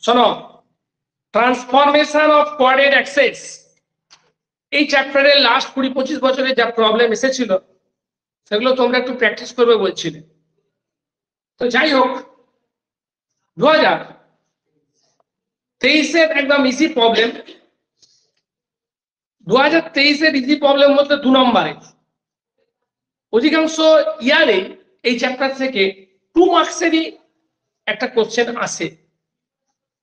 শোনো, transformation of coordinate access, এই চ্যাপ্টারের লাস্ট 20-25 বছরে যা প্রবলেম এসেছিল সেগুলো তোমরা একটু প্র্যাকটিস করবে বলছিলে। তো যাই হোক, 2023-এর একদম ইজি প্রবলেম। 2023-এর ইজি প্রবলেম বলতে 2 নম্বরে অধিকাংশ ইয়ারে এই চ্যাপ্টার থেকে 2 মার্কসেরই একটা কোশ্চেন আসে।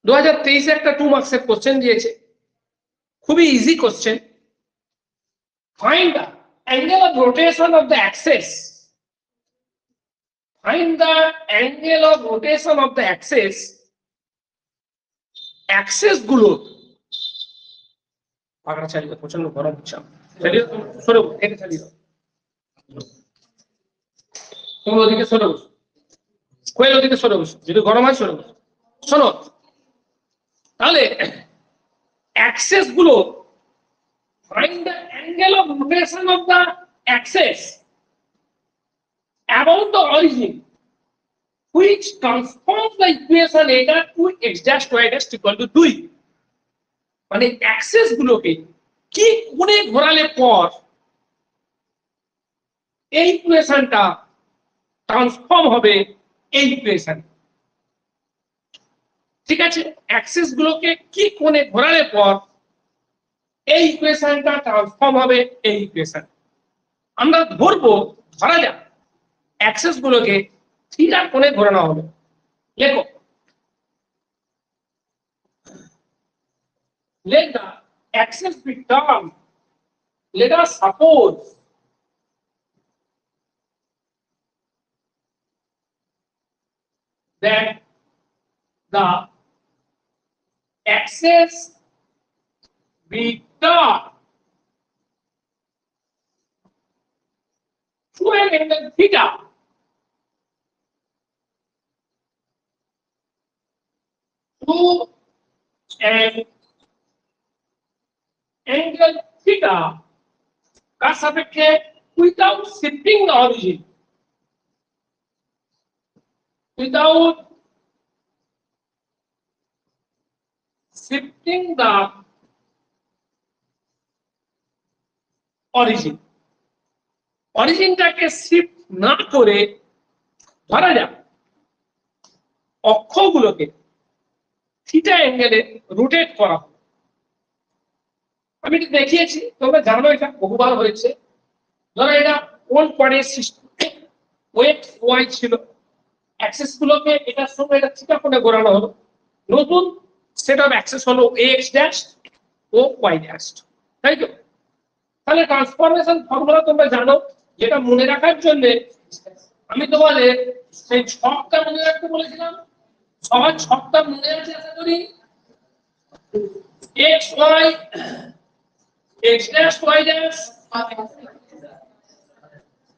2023-এ একটা 2 মার্কসের কোশ্চেন দিয়েছে, খুবই easy question. Find the angle of rotation of the access. Find the angle of rotation of the axis. Axis গুলো পাগড়া চালিয়ে প্রচন্ড গরম হচ্ছে, চালিয়ে সরে এটা চালিয়ে দাও, তুমি ওদিকে সরে বসো, কোয়েল ওদিকে সরে বসো, যদি গরম হয় সরে বসো। শোনো তাহলে অ্যাক্সেস গুলো, find the angle of rotation of the axis about the origin which transforms the equation eta to x dash y dash equal to 2। মানে অ্যাক্সেস গুলোকে কি কোণে ঘোরালে পর এই ইকুয়েশনটা ট্রান্সফর্ম হবে এই ইকুয়েশন। ঠিক আছে, অ্যাক্সেস গুলোকে কি কোণে ঘোরালে পর এই ইকুয়েশনটা ট্রান্সফর্ম হবে এই ইকুয়েশন। আমরা ধরবো, ধরা যাক অ্যাক্সেস গুলোকে থিটা কোণে ঘোরানো হবে। লেখো, let the axis be turned. Let us suppose that the axis be turned to an angle theta. To an angle theta का सापेक्षे without shifting the origin, without shifting the origin, অরিজিনটাকে shift না করে ধরা যাক অক্ষগুলোকে থিটা অ্যাঙ্গেলে rotate করা হবে। আমি এটা দেখিয়েছি, তোমরা জানো এটা বহুবার হয়েছে। ধরো এটা কোন কোঅর্ডিনেট সিস্টেম, ওয়েট ওয়াই ছিল, অ্যাক্সেস গুলোকে এটার সঙ্গে এটা থিটা কোণে ঘোরানো হলো, নতুন সেট অফ অ্যাক্সেস হলো x dash O Y dash, তাই তো? তাহলে ট্রান্সফরমেশন ফর্মুলা তোমরা জানো, যেটা মনে রাখার জন্য আমি তোমাদের সেই ছকটা মনে রাখতে বলেছিলাম। সবার ছকটা মনে আছে আশা করি। X y, x dash y dash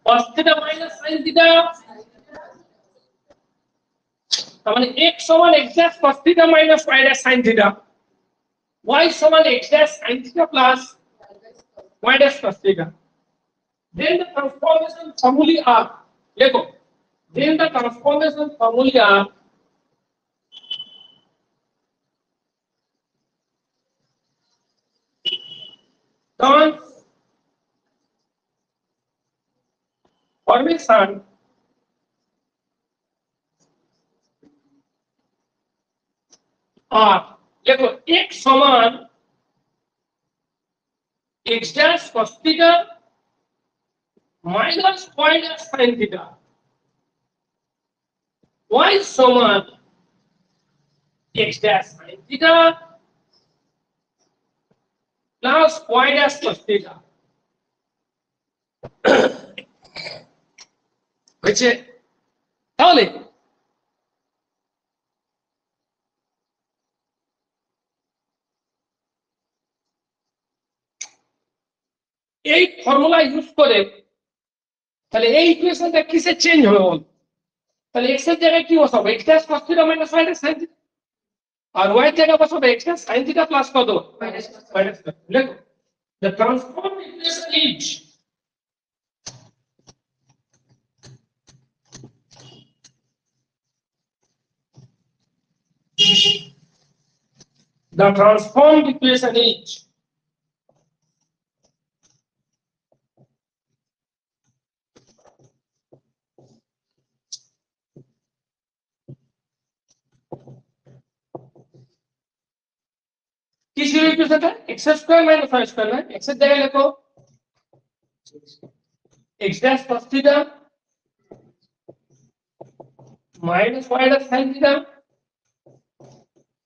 cos theta minus sin theta, তার মানে x সমান x dash cos theta minus y dash sin theta, y সমান x dash sin theta plus y dash cos theta. Then the transformation formulae are, দেখো, then the transformation formulae are transformation আর দেখো x সমান x dash cos theta minus y dash sin theta, y সমান x dash sin theta plus y dash cos theta. হয়েছে? তাহলে এই formula use করে তাহলে এই ইকুয়েশনটা কিসে চেঞ্জ হবে বল? তাহলে x এর জায়গায় কি বসাবো? x dash cos theta minus y dash sin theta, আর y এর জায়গায় বসাবো x dash sin theta plus কত? y dash. লেখো, the transformed equation is The transformed equation is কি ছিল ইকুয়েশনটা x square minus y square না x এর জায়গায় লেখো x dash cos theta minus y dash sin theta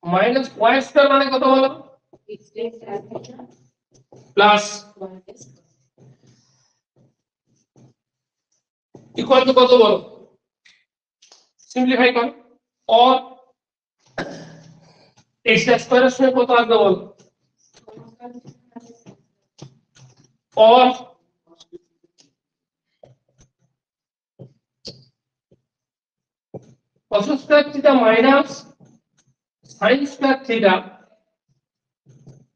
minus y square মানে কত হলো প্লাস ইকুয়াল টু কত বলো সিম্পলিফাই করো और x স্কয়ার এর সঙ্গে কত আসবে বলো और cos square theta minus sin square theta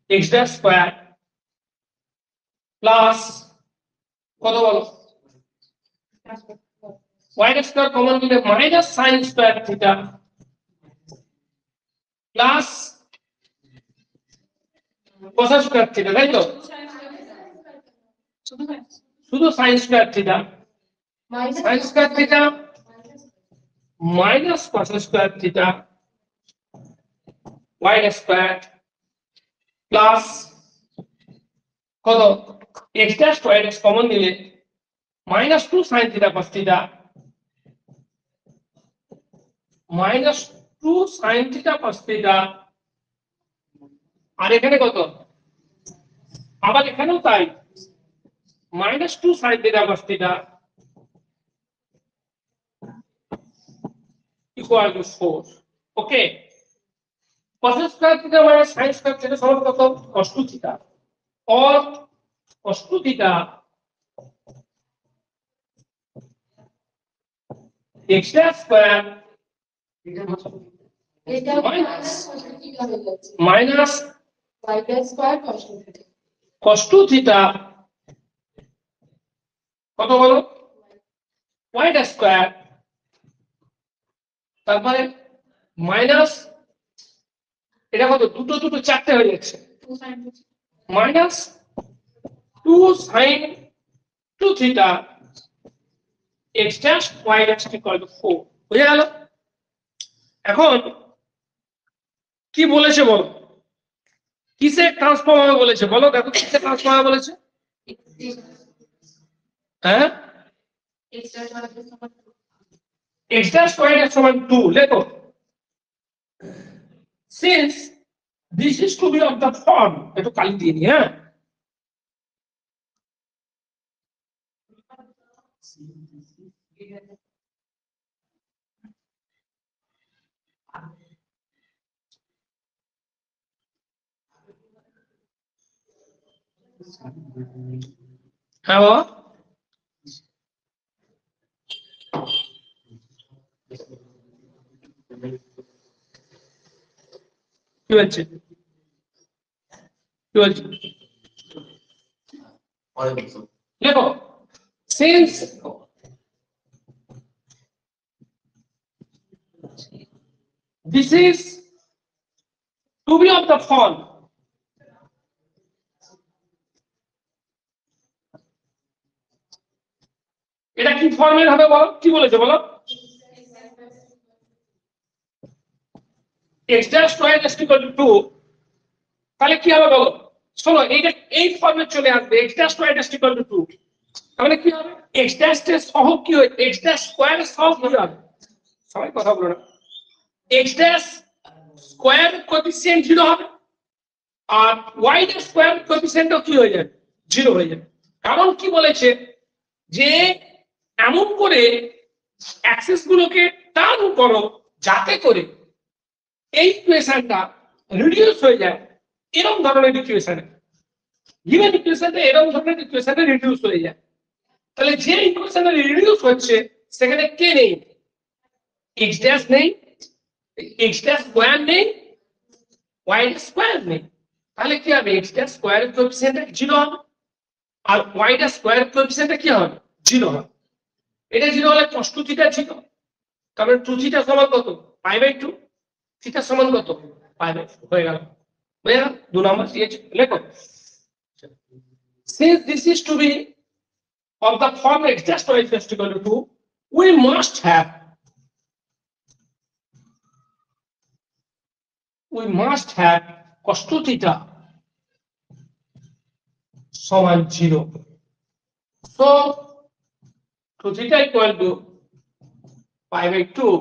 x dash square plus কত বলো y डैश स्क्वायर कॉमन নিলে minus sin square theta plus cos square theta তাই তো শুধু sin square theta sin square theta minus cos square theta y square plus कत x dash y dash common নিলে -2 sin theta cos theta -2 sin theta cos theta আর এখানে কত আবার এখানেও তাই -2 sin theta cos theta equal to 4 okay cos square theta minus sin square theta समान कत cos 2 थीटा और cos 2 theta x dash square minus y dash square cos 2 theta কত বলো y ড্যাশ স্কয়ার তারপরে মাইনাস এটা কত দুটো দুটো চারটে হয়ে যাচ্ছে minus 2 sin 2 theta x dash y dash equal to 4 বুঝে গেল এখন কি বলেছে বলো কিসে ট্রান্সফর্ম হবে বলেছে বলো দেখো কিসে ট্রান্সফর্ম হবে বলেছে হ্যাঁ x dash y dash সমান 2 লেখো since this is to be of the form একটু কালি দিয়ে নি হ্যাঁ হ্যাঁ বাবা কি বলছে কি বলছে দেখো since this is to be of the form এটা কি ফর্মের হবে বলো কি বলেছে বলো x dash y dash equal to 2 তাহলে কি হবে বলো শোনো এইটা এই ফর্মে চলে আসবে x dash y dash equal to 2 তাহলে কি হবে x dash এর সহগ কি হয় x dash স্কয়ার এর সহগ কি হবে সবাই কথা বলো না x dash স্কয়ার কোএফিসিয়েন্ট 0 হবে আর y dash স্কয়ার কোএফিসিয়েন্টও কি হয়ে যাবে 0 হয়ে যাবে কারণ কি বলেছে যে এমন করে অ্যাক্সেস গুলোকে টার্ন করো যাতে করে এই ইকুয়েশনটা রিডিউস হয়ে যায় এরকম ধরনের ইকুয়েশনে গিভেন ইকুয়েশনে এরকম ধরনের ইকুয়েশনে রিডিউস হয়ে যায় তাহলে যে ইকুয়েশনে রিডিউস হচ্ছে সেখানে কে নেই x ড্যাশ নেই x ড্যাশ স্কয়ার নেই y ড্যাশ স্কয়ার নেই তাহলে কি হবে x ড্যাশ স্কয়ারের কোএফিসিয়েন্ট 0 হবে আর y ড্যাশ স্কয়ারের কোএফিসিয়েন্ট কি হবে 0 হবে এটা 0 হলে cos 2 থিটা 0 তাহলে 2 থিটা সমান কত π/2 থিটা সমান কত π/2 হয়ে গেল भैया 2 नंबर दिएছে লেখো since this is to be of the form x dash y is equal to 2 we must have cos 2 theta সমান 0 so 2 theta equal to pi by 2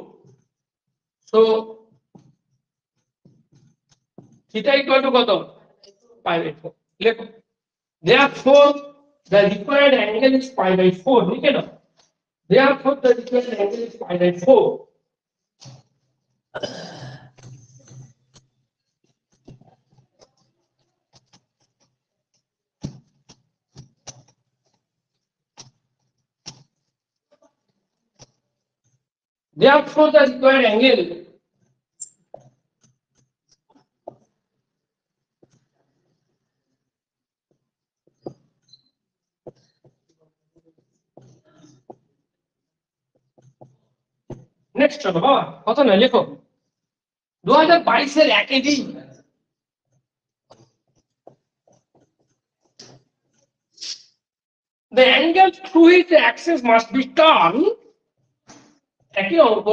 so theta equal to কত pi by 4 লেখো therefore the required angle is pi by 4 লিখে নাও therefore the required angle is pi by 4 therefore the required angle next চলো বাবা কত না লেখো 2022 এর একই দিন the angle through which the axis must be turned একই অঙ্ক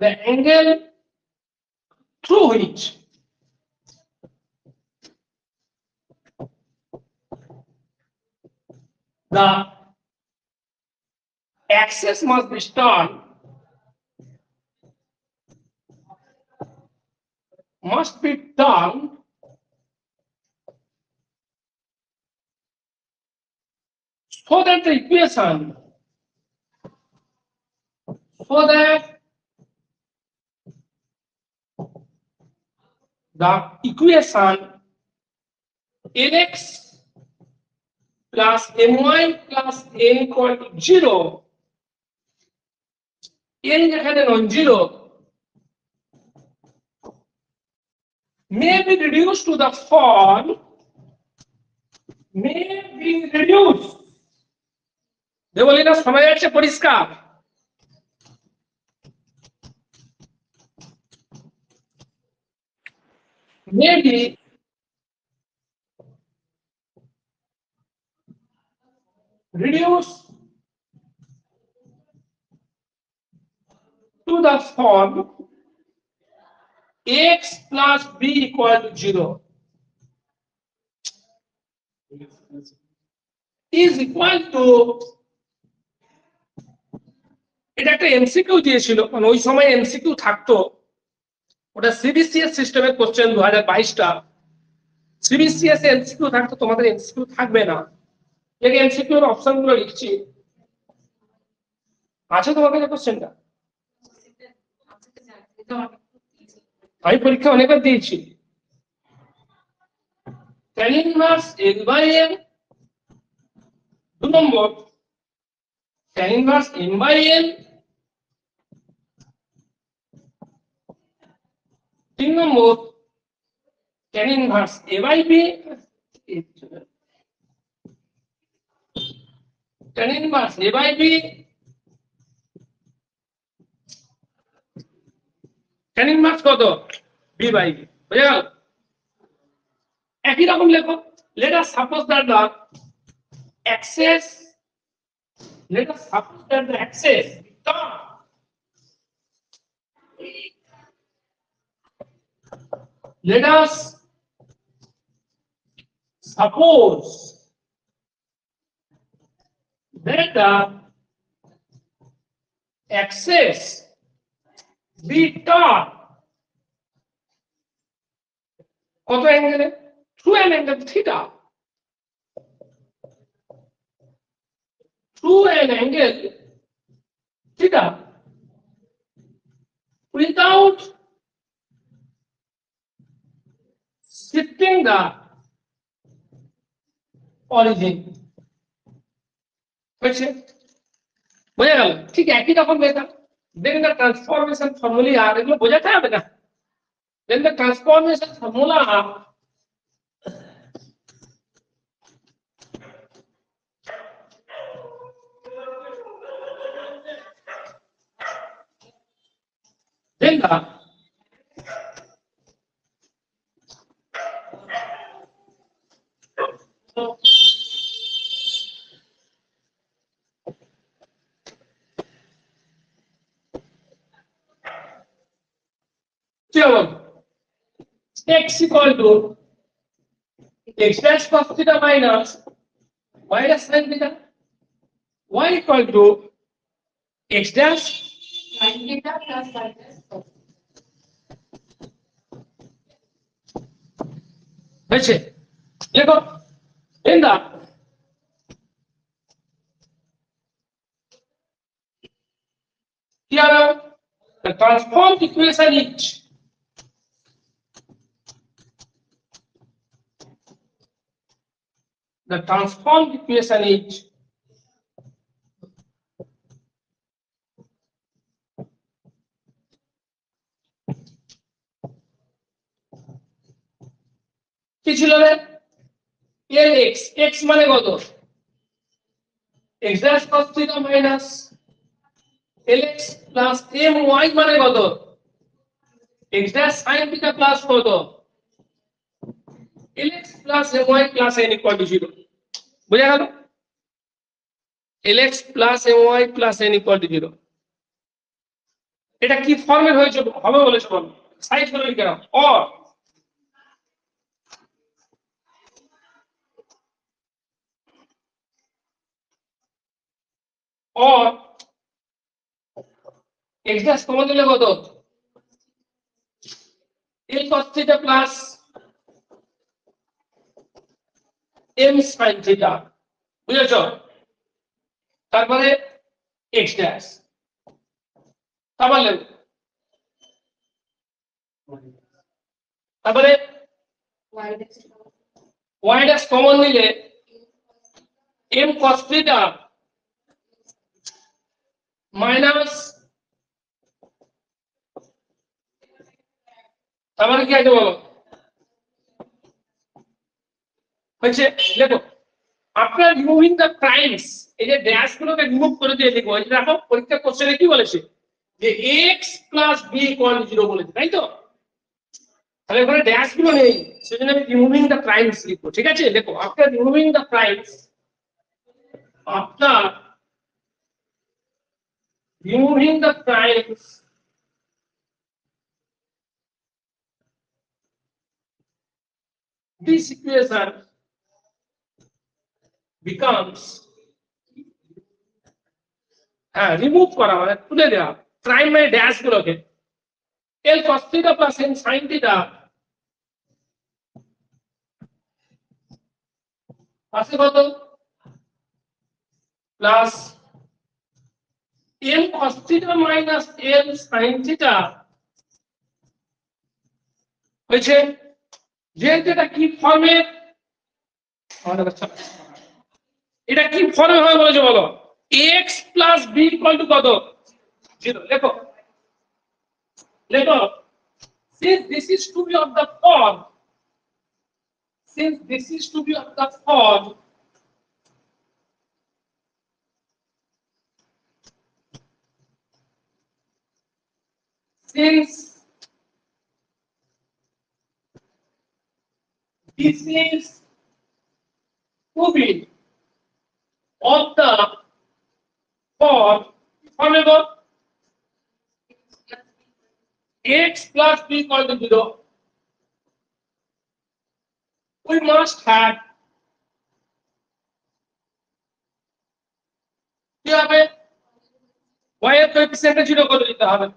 the angle through which the axis must be turned so that the equation lx plus my plus n equal to 0 n যেখানে non-zero may be reduced to the form Deblina শোনা যাচ্ছে পরিষ্কার may be reduced to the form x plus b equal to 0 is equal to এটা একটা MCQ দিয়েছিল মানে ওই সময় এমসিকিউ থাকতো ওটা সিবিসিএস সিস্টেমের কোশ্চেন 2022টা সিবিসিএস এমসিকিউ থাকতো তোমাদের এমসিকিউ থাকবে না এই এমসিকিউ এর অপশনগুলো লিখছি আছে তোমার কাছে কোশ্চেনটা আমি পরীক্ষা অনেকবার দিয়েছি tan inverse n by n 2 number tan inverse n by n 3 number tan inverse a by b tan inverse a by b tan inverse কত b by b বুঝে গেল একই রকম লেখো let us suppose that the axis let us suppose that the axis let us suppose that the axis be turned কত অ্যাঙ্গেলে through an angle theta through an angle theta without shifting the origin হয়েছে বোঝা গেল ঠিক একই রকম লেখা then the transformation formula আর এগুলো বোঝাতে হবে না then the transformation formula then the চলো x equal to x dash cos theta minus y dash sin theta, y equal to x dash sin theta plus y dash cos হয়েছে। দেখো in the transformed equation is the transformed equation is কি ছিল রে lx x মানে কত x dash cos theta minus lx plus my মানে কত x dash sin theta plus কত lx plus my plus n equal to 0 বুঝা গেল lx plus my plus n equal to 0 এটা কি ফর্মে হয়েছে হবে বলেছে বল সাইড করে লিখে নাও or x dash কমন দিলে কত l cos theta plus m sin theta বুঝেছো তারপরে x dash তারপরে y dash কমন নিলে m cos theta মাইনাস তারপরে কি আছে বলো হচ্ছে দেখো আপনার রিমুভিং দ্য প্রাইমস এই যে ড্যাশ গুলোকে রিমুভ করে দিয়ে লিখবো এই দেখো পরীক্ষা কোশ্চেনে কি বলেছে যে x প্লাস b ইকুয়াল 0 বলেছে তাই তো তাহলে এখানে ড্যাশ গুলো নেই সেজন্য আমি রিমুভিং দ্য প্রাইমস লিখবো ঠিক আছে দেখো after removing the primes after removing the primes this equation becomes remove করা মানে তুলে দেওয়া প্রাইম মানে ড্যাশ গুলোকে l cos theta plus n sin theta আছে কত plus m cos theta minus l sin theta হয়েছে যেহেতু এটা কি ফর্মে এটা কি ফর্মে হয় বলেছে বলো x plus b equal to কত 0 লেখো লেখো since this is to be of the form since this is to be of the form since this is to be of the form x plus b equal to 0 we must have কি হবে y এর coefficient 0 করে দিতে হবে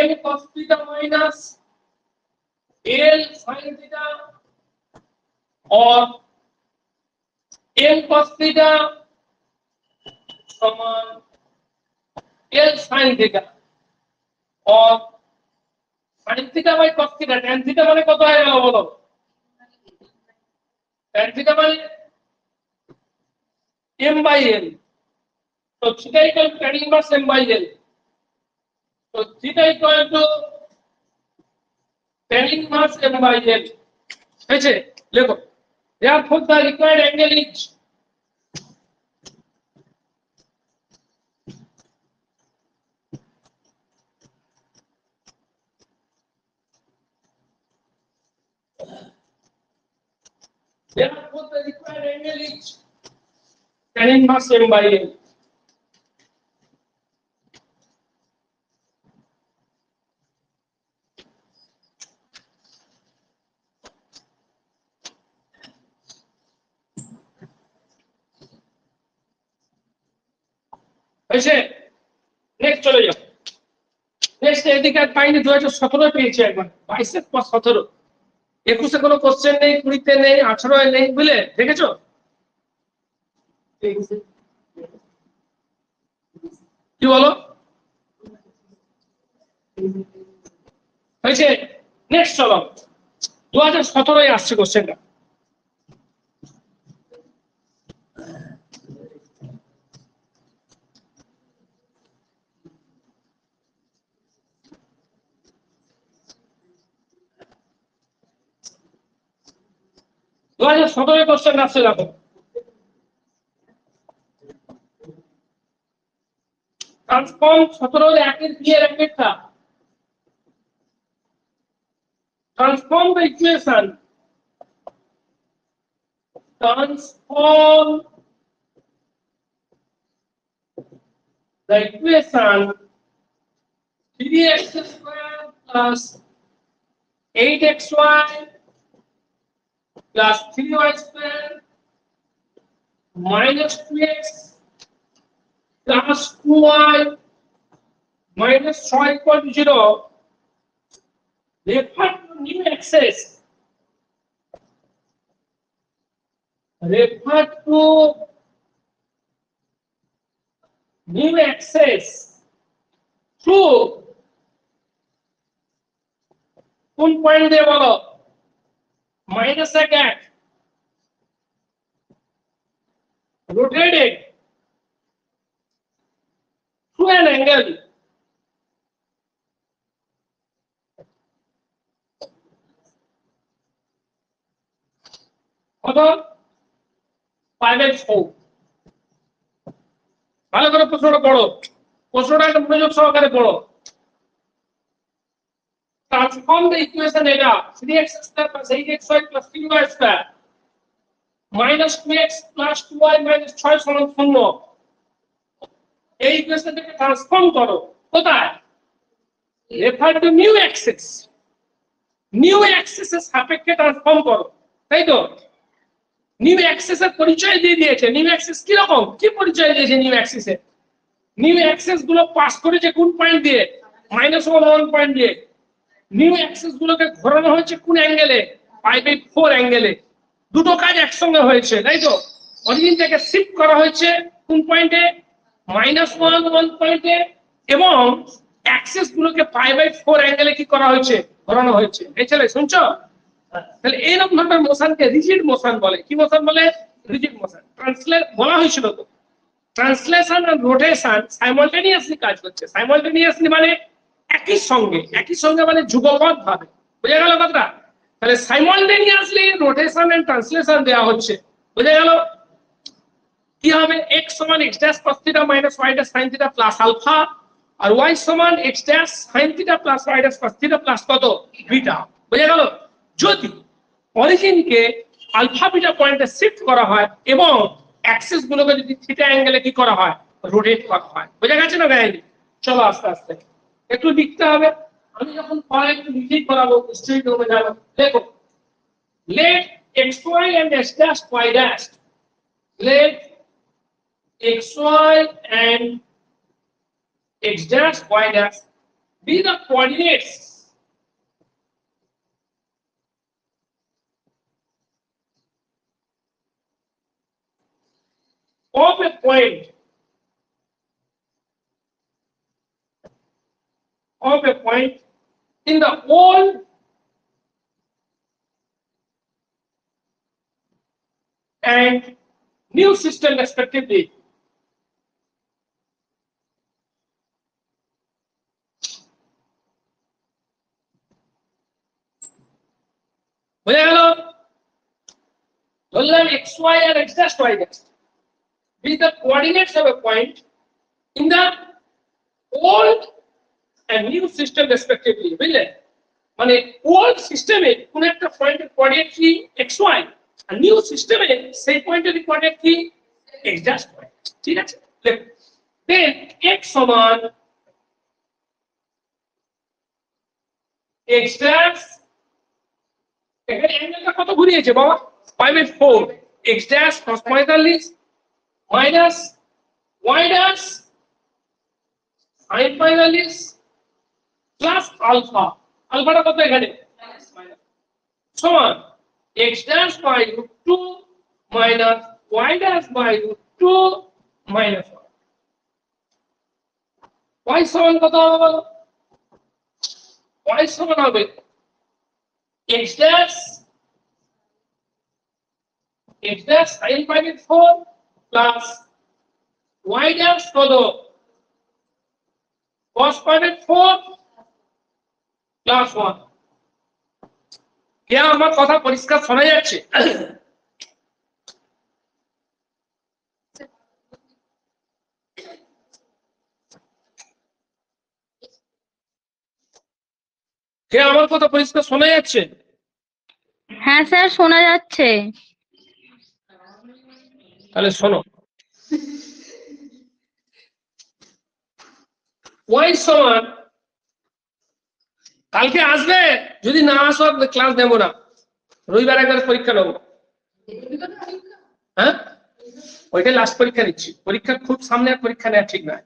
m cos theta minus l sin theta or m cos theta সমান l sin theta or sin theta by cos theta tan theta মানে কত হয় গেল বলো tan theta মানে m by l so theta equal to tan inverse m by l so theta equal to tan inverse m by l হয়েছে লেখো therefore the required angle is therefore the required angle is tan inverse m by l হয়েছে? Next চলে যাও। Next এদিকে আর পাইনি, 2017 পেয়েছি একবার, 22-এর পর 17, 21-এ কোনো কোশ্চেন নেই, 20-তে নেই, 18-এ নেই, বুঝলে? দেখেছো? কি বলো? হয়েছে? নেক্সট চলো, 2017-এ আসছে কোশ্চেনটা। কোশ্চেন আসছে, দেখো। ট্রান্সফর্ম 17-এর 1-এর একটা transform the equation, transform the equation 3x square plus 8xy plus 3y square minus 2x plus 2y minus 6 equal to 0. Refer to new axis. Refer to new axis through কোন point দিয়ে বলো? Minus এক এক rotated through an angle কত? 5x4। ভালো করে প্রশ্নটা পড়ো, প্রশ্নটা একটা মনোযোগ সহকারে পড়ো। ট্রান্সফর্ম দ্য ইকুয়েশন, এটা 3x square plus 8xy plus 3y square minus 2x plus 2y minus 6 সমান 0। এই ইকুয়েশনটাকে ট্রান্সফর্ম করো কোথায়? Refer to new axis, new অ্যাক্সিসের সাপেক্ষে ট্রান্সফর্ম করো, তাই তো? নিউ অ্যাক্সিসের পরিচয় দিয়ে দিয়েছে। নিউ অ্যাক্সিস কি রকম, কি পরিচয় দিয়েছে নিউ অ্যাক্সিসের? নিউ অ্যাক্সিস গুলো পাস করেছে কোন পয়েন্ট দিয়ে? -1 পয়েন্ট দিয়ে। নিউ অ্যাক্সিস গুলোকে ঘোরানো হয়েছে কোন অ্যাঙ্গেলে? π/4 অ্যাঙ্গেলে। দুটো কাজ একসঙ্গে হয়েছে, তাই তো? অরিজিন থেকে শিফট করা হয়েছে কোন পয়েন্টে? -1 পয়েন্টে, এবং অ্যাক্সিস গুলোকে π/4 অ্যাঙ্গেলে কি করা হয়েছে? ঘোরানো হয়েছে। এই ছেলে শুনছো? তাহলে এইরকম ধরনের মোশনকে রিজিড মোশন বলে। কি মোশন বলে? Rigid motion. ট্রান্সলেট বলা হয়েছিল তো, ট্রান্সলেশন আর রোটেশন সাইমালটেনিয়াসলি কাজ করছে। সাইমালটেনিয়াসলি মানে একই সঙ্গে মানে যুগপৎ ভাবে, বুঝা গেল কথাটা? তাহলে সাইমালটেনিয়াসলি রোটেশন এন্ড ট্রান্সলেশন দেওয়া হচ্ছে, বুঝা গেল? কি হবে? x সমান x dash cos θ minus y dash sin θ plus alpha, আর y সমান x dash sin θ plus y dash cos θ plus কত? বিটা, বুঝা গেল? যদি অরিজিনকে আলফা বিটা পয়েন্টে শিফট করা হয় এবং অ্যাক্সিস গুলোকে যদি থিটা অ্যাঙ্গেলে কি করা হয়? রোটেট করা হয়। বোঝা গেছে না গাইনি? চলো আস্তে আস্তে একটু লিখতে হবে। আমি যখন পরে একটু লিখেই করাবো, নিশ্চয়ই তোমরা জানো। দেখো, let xy and x dash y dash, let xy and x dash y dash be the coordinates of a point in the old and new system respectively. বোঝা গেল? ধরলাম xy R x dash y dash be the coordinates of a point in the old and new system respectively, বুঝলে? মানে old সিস্টেমে কোন একটা পয়েন্টের coordinate কি? xy, আর নিউ সিস্টেমে সেই পয়েন্টের কোঅর্ডিনেট কি? x dash y। ঠিক আছে, দেখো দেন x সমান x dash, এখানে অ্যাঙ্গেলটা কত ঘুরিয়েছে বাবা? π/4, x dash cos 45 minus y dash sin final is plus alpha. Alpha টা কত এখানে? সমান x dash by root 2 minus y dash by root 2 minus 1. y সমান কত হবে বলো? y সমান হবে x dash sin pi by 4 plus y dash কত cos pi by 4 plus 1. কে আমার কথা পরিষ্কার শোনা যাচ্ছে? কে আমার কথা পরিষ্কার শোনা যাচ্ছে? হ্যাঁ স্যার, শোনা যাচ্ছে। তাহলে শোনো, y সমান, কালকে আসবে, যদি না আসো ক্লাস দেবো না, রবিবার একবার পরীক্ষা নেবো। হ্যাঁ, ওইটাই লাস্ট পরীক্ষা দিচ্ছি। পরীক্ষা খুব সামনে, আর পরীক্ষা নেওয়া ঠিক নয়।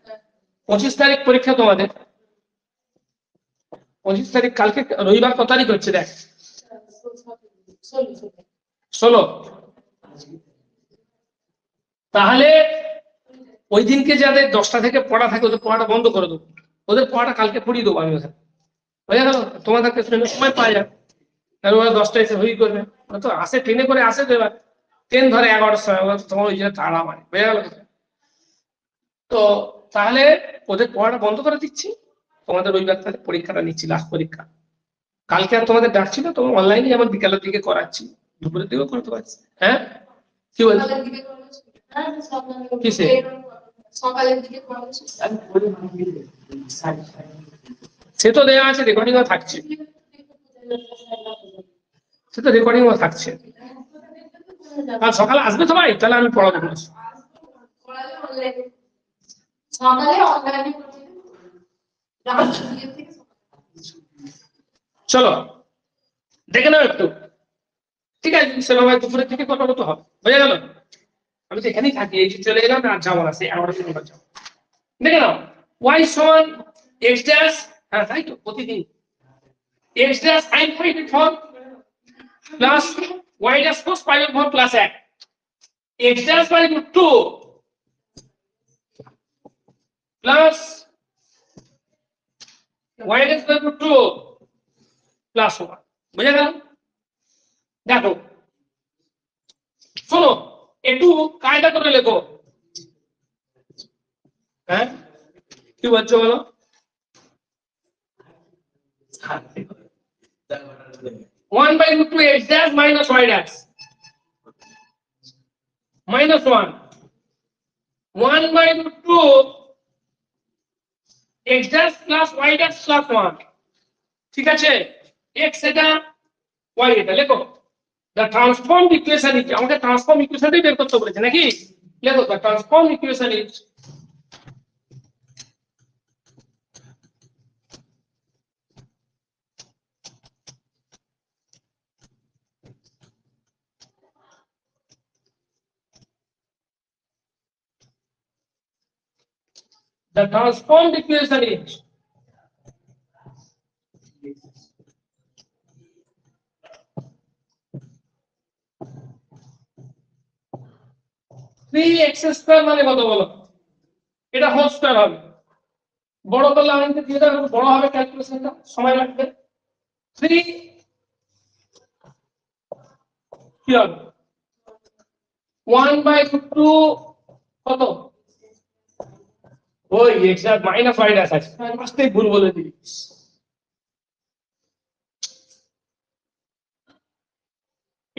25 তারিখ পরীক্ষা তোমাদের, 25 তারিখ। কালকে রবিবার কত তারিখ হচ্ছে দেখ? 16। তাহলে ওই দিনকে যাদের 10টা থেকে পড়া থাকে ওদের পড়াটা বন্ধ করে দেবো, ওদের পড়াটা কালকে পড়িয়ে দেবো আমি ওখানে। হয়ে গেল, তোমাদেরকে সময় পাওয়া যায়, তাহলে ওরা 10টা এসে হই করবে। ওরা তো আসে, ট্রেনে করে আসে, তো এবার ট্রেন ধরে 11টার সময়, ওরা তোমার ওই জন্য তাড়া মারে। হয়ে গেল। তো তাহলে ওদের পড়াটা বন্ধ করে দিচ্ছি, তোমাদের রবিবার তাহলে পরীক্ষাটা নিচ্ছি, লাস্ট পরীক্ষা। কালকে আর তোমাদের ডাকছি না, তোমার অনলাইনে যেমন বিকালের দিকে করাচ্ছি, দুপুরের দিকেও করতে পারছি। হ্যাঁ, কি বলছো? কিসে? সে তো দেওয়া আছে, রেকর্ডিংও থাকছে, সে তো রেকর্ডিংও থাকছে। কাল সকালে আসবে সবাই, তাহলে আমি পড়াবো। চলো দেখে নাও একটু, ঠিক আছে? সেভাবে দুপুরের থেকে কথা বলতে হবে। বোঝা গেল? আমি তো এখানেই থাকি, এই যে চলে এলাম, আর যাবো না, সেই 11টার সময় যাবো। দেখে নাও, y সমান x ড্যাশ, হ্যাঁ তাই তো, প্রতিদিন x dash sin pi by 4 plus y dash cos pi by 4 plus 1, x dash by root 2 plus y dash by root 2 plus 1। বুঝা গেল? দেখো, শোনো, একটু কায়দা করে লেখো। হ্যাঁ, কি বলছো বলো? One by root 2 x dash minus y dash minus 1. 1 by root 2 x dash plus y dash plus 1. ঠিক আছে? x এটা, y এটা লেখো। The transformed equation is, আমাকে ট্রান্সফর্ম ইকুয়েশনটাই বের করতে বলেছে নাকি? লেখো, the transformed equation is the transformed equation is 3x square মানে কত বলো? এটা হোল স্কয়ার হবে। বড় করলে আমাকে দিয়ে দাও, বড় হবে ক্যালকুলেশনটা, সময় লাগবে। 3 কি হবে? 1 by 2 কত? ওই x আর মাইনাস y ড্যাশ আছে, আস্তে ভুল বলে দিই।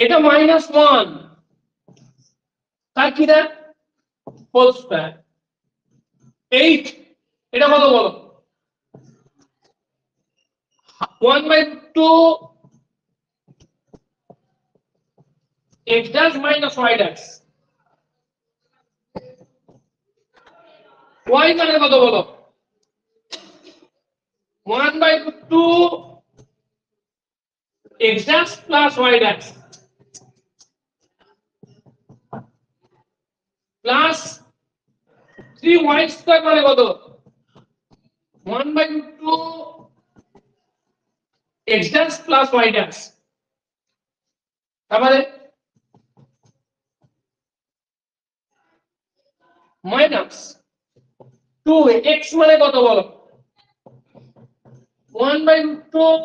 এটা -1, তার কি দেয়? Whole square. 8, এটা কত বলো? 1 by 2 x dash minus y dash, y মানে কত বলো? 1 by 2 x dash plus y dash plus 3y square মানে কত? 1/2 x dash plus y dash, তারপরে মাইনাস 2x মানে কত বলো? 1/2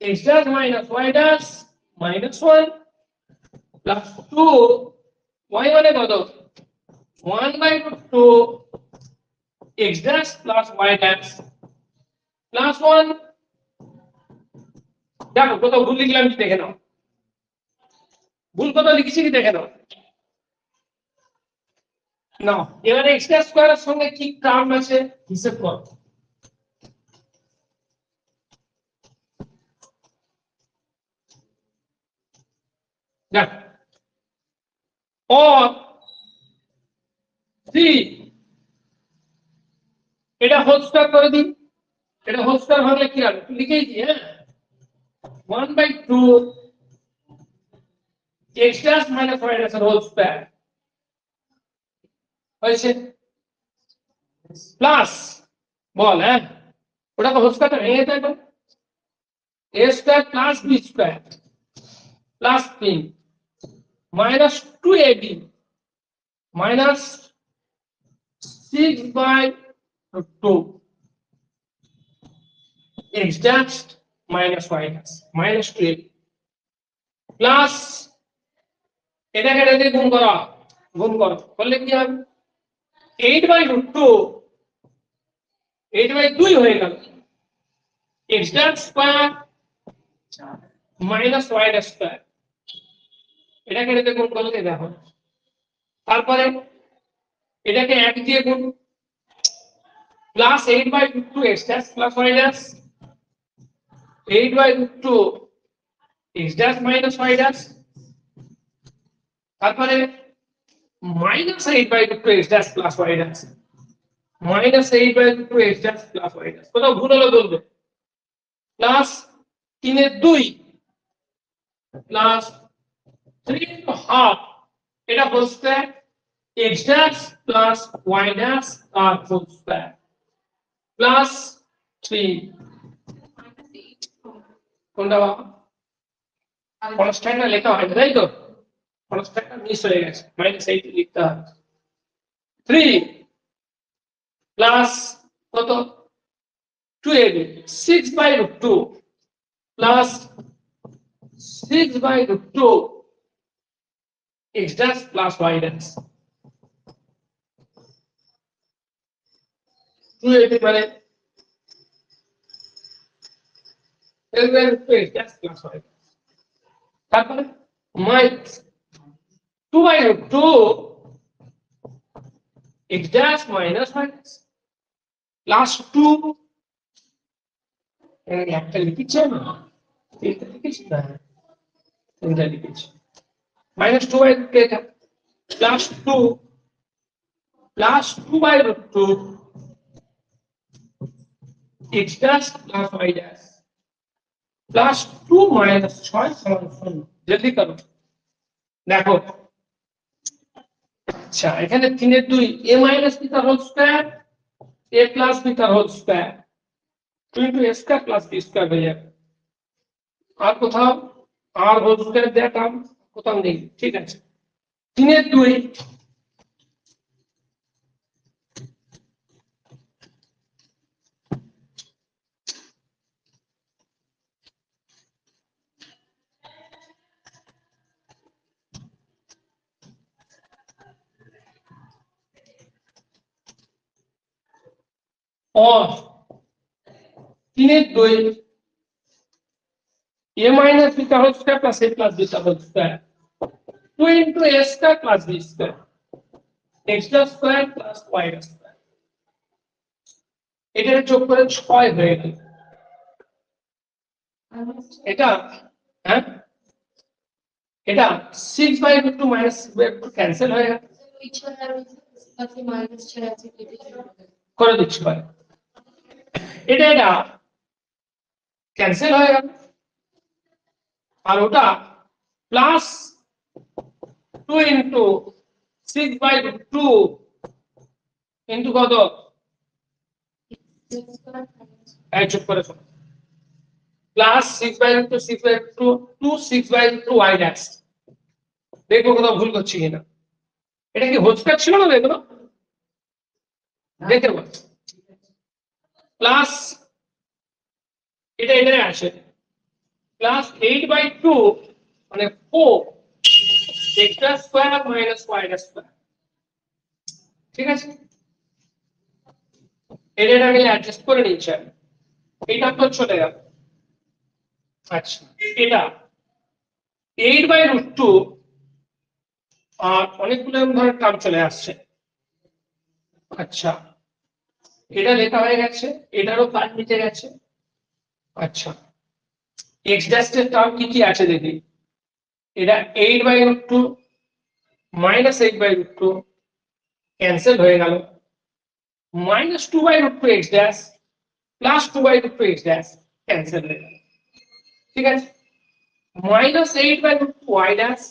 x dash minus y dash minus 1 plus 2 y মানে কত? 1/2 x dash plus y dash plus 1। দেখো কত ভুল লিখলাম কি দেখে নাও, ভুল কত লিখেছি কি দেখে নাও। নাও এবারে x dash স্কয়ারের সঙ্গে কি টার্ম আছে হিসাব করো। দেখ or 3 এটা হোল স্কয়ার করে দিই, এটা হোল স্কয়ার ভাঙলে কি হবে লিখেই দিই। হ্যাঁ 1/2 x dash minus y dash এর হোল স্কয়ার হয়েছে প্লাস বল হ্যাঁ ওটা তো হোল স্কয়ারটা ভেঙে যায় তো a square plus b square plus 3 minus 2ab minus 6/2 x dash minus y dash minus 2ab plus এটাকে এটা দিয়ে গুণ করো করলে কি হবে 8/2 8/2 হয়ে গেল x dash square minus y dash square, এটাকে এটা দিয়ে গুণ করলে দেখো, তারপরে এটাকে 1 দিয়ে গুণ plus 8/2 x dash plus y dash 8/2 x dash minus y dash, তারপরে minus 8/2 x dash plus y dash minus 8/2 x dash plus y dash কোথাও ভুল হলো বলবে প্লাস 3/2 প্লাস 3.5 এটা whole square x dash plus y dash আর whole square plus 3 কোনটা কনস্ট্যান্টটা লেখা হয় তাই তো, কনস্ট্যান্টটা মিস হয়ে গেছে -8 লিখতে হবে 3 প্লাস কত 2ab 6/2 plus 6/2 x dash plus y dash 2ab মানে x dash plus y dash, তারপরে minus 2/2 x dash minus y dash plus 2 একটা লিখেছি না এটা লিখেছি না এটা লিখেছি minus 2/2 এটা plus 2 plus 2/2 x dash plus y dash plus 2 minus 6 সমান 0। জলদি করো দেখো, আচ্ছা এখানে 3/2 a minus b তার whole square a plus b তার whole square 2 into a square plus b square হয়ে যাবে, আর কোথাও আর হোল স্কয়ার দেয়া টার্ম কোথাও নেই, ঠিক আছে 3/2 और 3/2 a minus b का whole square plus a plus b का whole square 2 into a square plus b square x square plus y square এটা যোগ করে 6 হয়ে গেল, এটা হ্যাঁ এটা 6/2 minus 6/2 ক্যান্সেল হয়ে গেল করে দিচ্ছি ভাই, এটা এটা ক্যান্সেল হয়ে গেল আর ওটা প্লাস 2 into 6/2 into কত এই চুপ করে শোনো প্লাস 6/√2 6/√2 2 6/√2 y ড্যাশ দেখো কোথাও ভুল করছি কিনা এটা কি হোস্টার ছিল না এগুলো দেখে বল প্লাস এটা এখানে আসে প্লাস 8/2 মানে 4 extra square minus y square ঠিক আছে এটা আমি অ্যাডজাস্ট করে নিচ্ছি এটা তো চলে গেল আচ্ছা এটা 8/√2 আর অনেকগুলো ধরনের টার্ম চলে আসছে আচ্ছা এটা লেখা হয়ে গেছে এটারও পার্ট নিচে গেছে আচ্ছা x ড্যাশ এর টার্ম কি কি আছে দেখি এটা 8/√2 মাইনাস 8/√2 ক্যান্সেল হয়ে গেল minus 2/√2 x dash plus 2/√2 x dash cancel হয়ে গেল ঠিক আছে minus 8/√2 y dash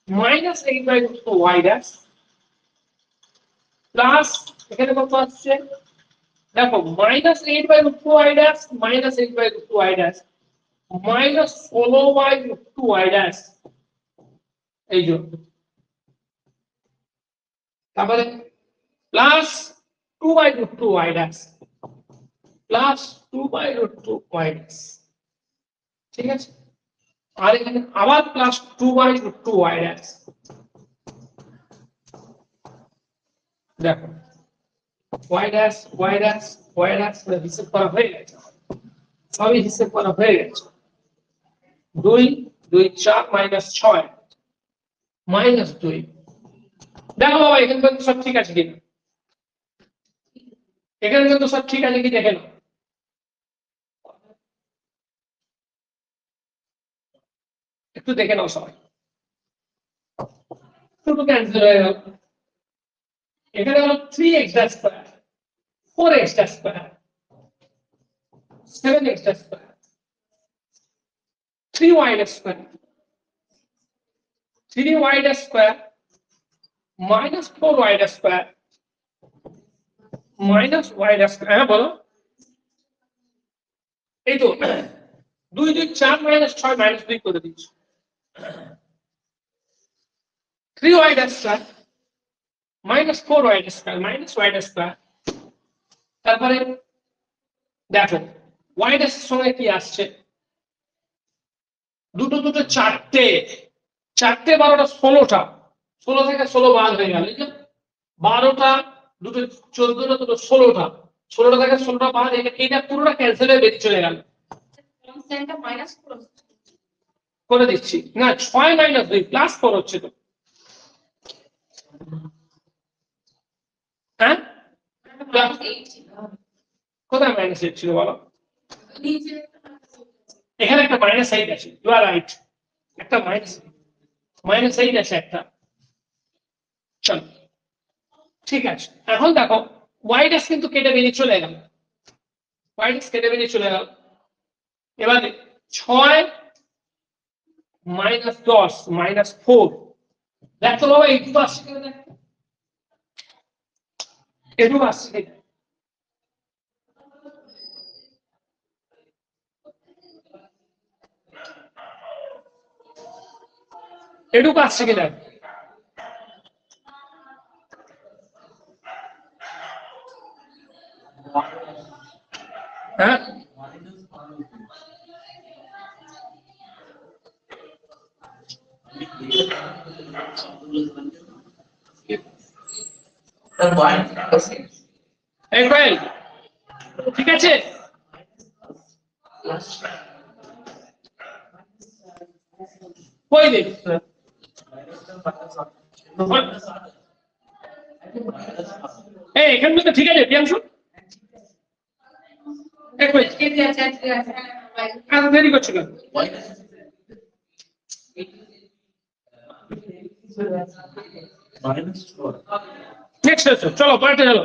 minus 8/√2 y dash plus এখানে কত আসছে দেখো minus 8/√2 y dash minus 8/√2 y dash minus 16/√2 y dash এই যে তারপরে plus 2/√2 y dash plus 2/√2 y dash ঠিক আছে আর এখানে আবার প্লাস 2/√2 y ড্যাশ দেখো y dash y dash y dash হিসাব করা হয়ে গেছে সবই হিসাব করা হয়ে গেছে 2 2 4 মাইনাস 6 মাইনাস 2 দেখো বাবা এখানে কিন্তু সব ঠিক আছে কিনা এখানে কিন্তু সব ঠিক আছে কি দেখে নাও একটু দেখে নাও সবাই শুধু ক্যান্সেল হয়ে গেল এখানে হলো 3x dash square 4x dash square 7x dash square 3y dash square 3y dash square minus 4y dash square minus y dash square হ্যাঁ বলো এই তো 2 2 4 মাইনাস 6 মাইনাস 2 করে দিচ্ছি 3y dash square minus 4y dash square minus y dash square তারপরে দেখো y dash এর সঙ্গে কি আসছে দুটো দুটো চারটে 12টা 16টা 16 থেকে 16 বাদ হয়ে গেল 12টা দুটো 14টা দুটো 16টা 16টা থেকে 16টা বাদ এটা পুরোটা ক্যান্সেল হয়ে বেরিয়ে চলে গেল করে দিচ্ছি না 6 মাইনাস 2 প্লাস 4 হচ্ছে তো হ্যাঁ কোথায় মাইনাস 8 ছিল বলো এখানে একটা মাইনাস 8 আছে ইউ আর রাইট একটা মাইনাস 8 আছে একটা চলো ঠিক আছে এখন দেখো y ড্যাশ কিন্তু কেটে বেরিয়ে চলে গেল y ড্যাশ কেটে বেরিয়ে চলে গেল এবারে 6 মাইনাস 10 মাইনাস 4 দেখো বাবা এই দুটো আসছে কিনা দেখো এই দুটো আসছে এটুকু আসছে কিনা হ্যাঁ এই কোয়েল ঠিক আছে কই দেখ এই এখানে তো ঠিক আছে প্রিয়াংশু এই কই দেরি করছো কেন নেক্সট আছে চলো পরেরটা চলো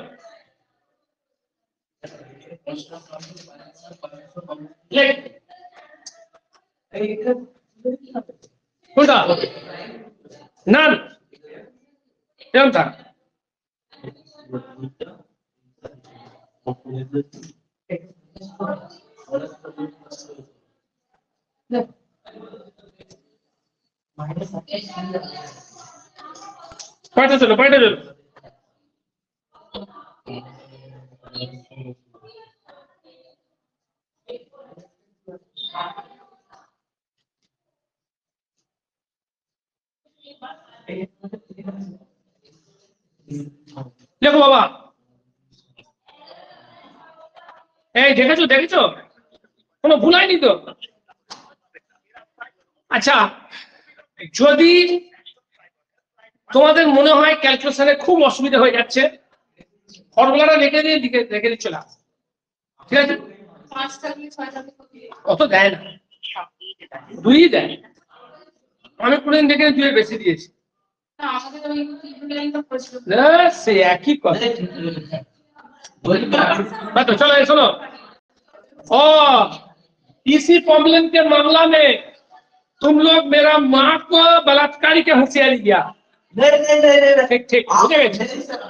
লেখ কোনটা না এরকম থাক পয়টা চলো। দেখো বাবা, এই দেখেছো কোনো ভুল হয়নি তো? আচ্ছা, যদি তোমাদের মনে হয় ক্যালকুলেশনে খুব অসুবিধা হয়ে যাচ্ছে, ফর্মুলাটা লিখে দিয়ে দেখে চলে আস, ঠিক আছে? 5 থাকলে 6 থাকলে অত দেয় না, 2ই দেয়। আমি কোনদিন দেখে 2 বেশি দিয়েছি। না, আমাদের ওই 3 লাইন তো প্রশ্ন। সে একই কথা। तो चलो ये सुनो, और इसी प्रॉब्लम के मामला में तुम लोग मेरा माँ को बलात्कारी के होशियारी दिया। नहीं ठीक बुझे गए?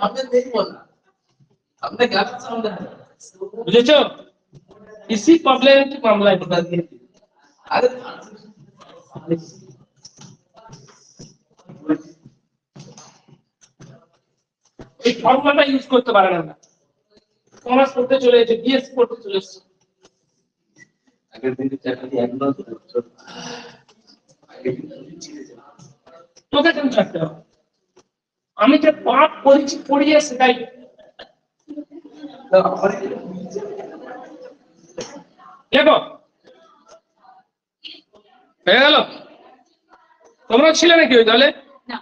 आपने नहीं बोला, आपने गलत समझा। बुझे छो? इसी प्रॉब्लम के मामला में अरे এই ফর্মুলাটা ইউজ করতে পারে না। কমার্স পড়তে চলে এসেছে, বিএস পড়তে চলে এসেছে। अगर दिन चाहती है ना तो তোকে কেন ছাড়তে হবে? আমি যে পাঠ পড়েছি পড়িয়ে সেটাই। দেখো হয়ে গেল? তোমরা ছিলে নাকি ওই দলে? না,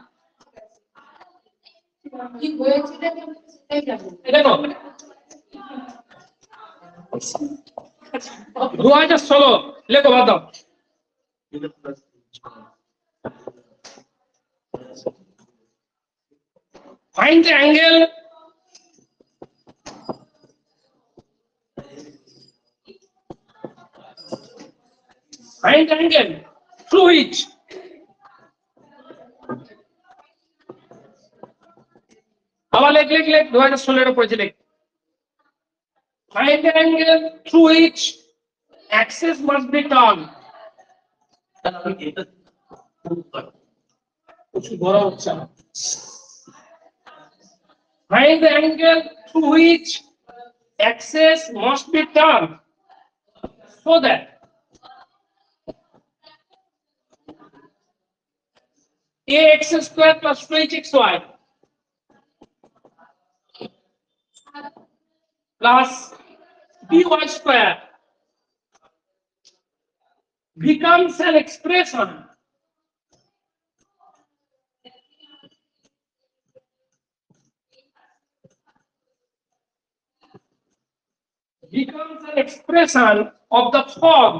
কি হয়েছিল সেটাই জানো। দেখো 2016 লেখো বাদ দাও। Find the angle through which আবার লেখ 2016 পড়েছে লেখ। Find the angle through which axis must be turned. कुछ बड़ा अच्छा। Find the angle through which axis must be turned so that ax square plus 2hxy plus by square becomes an expression of the form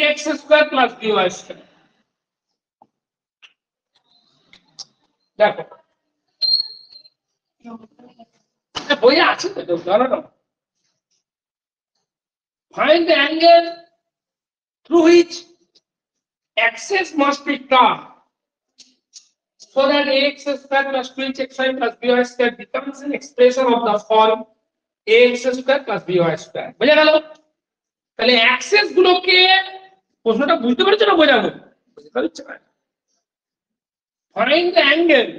ax square plus by square. দেখো বইয়ে আছে তো, জানো না? Find the angle through which axis must be turned so that ax square plus 2hxy plus by square becomes an expression of the form ax square plus by square. বুঝা গেল? তাহলে access গুলোকে, প্রশ্নটা বুঝতে পেরেছো না বোঝাবো? বুঝতে পারছো না? Find the angle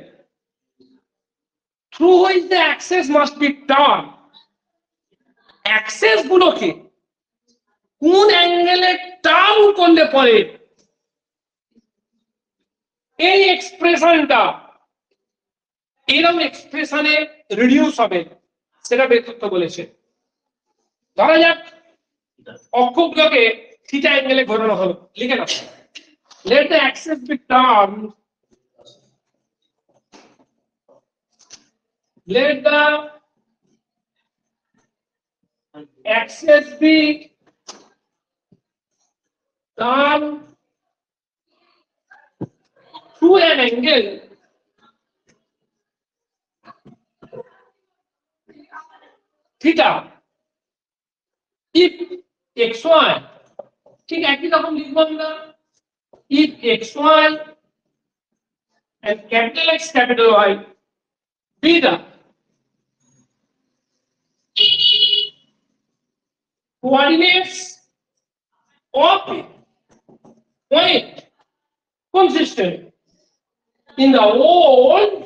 through which the axis must be turned. Access গুলোকে কোন অ্যাঙ্গেলে টার্ন করলে পরে এই এক্সপ্রেশনটা এরকম এক্সপ্রেশনে রিডিউস হবে সেটা বের করতে বলেছে। ধরা যাক অক্ষগুলোকে থিটা অ্যাঙ্গেলে ঘোরানো হলো, লিখে নাও। Let the axis be turned. Let the axis be turned through an angle theta if xy, ঠিক একই রকম লিখবো আমরা, if xy and capital X, capital Y be the coordinates of a point consistent in the old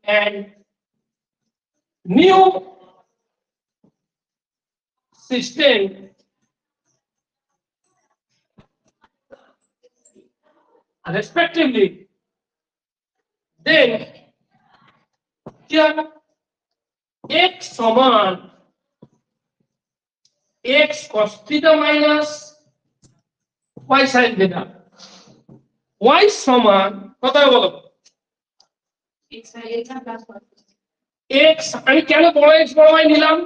and new system respectively, then here x समान x cos theta minus y sin theta, y সমান কত বলো x, আমি কেন বড় x বড় y নিলাম,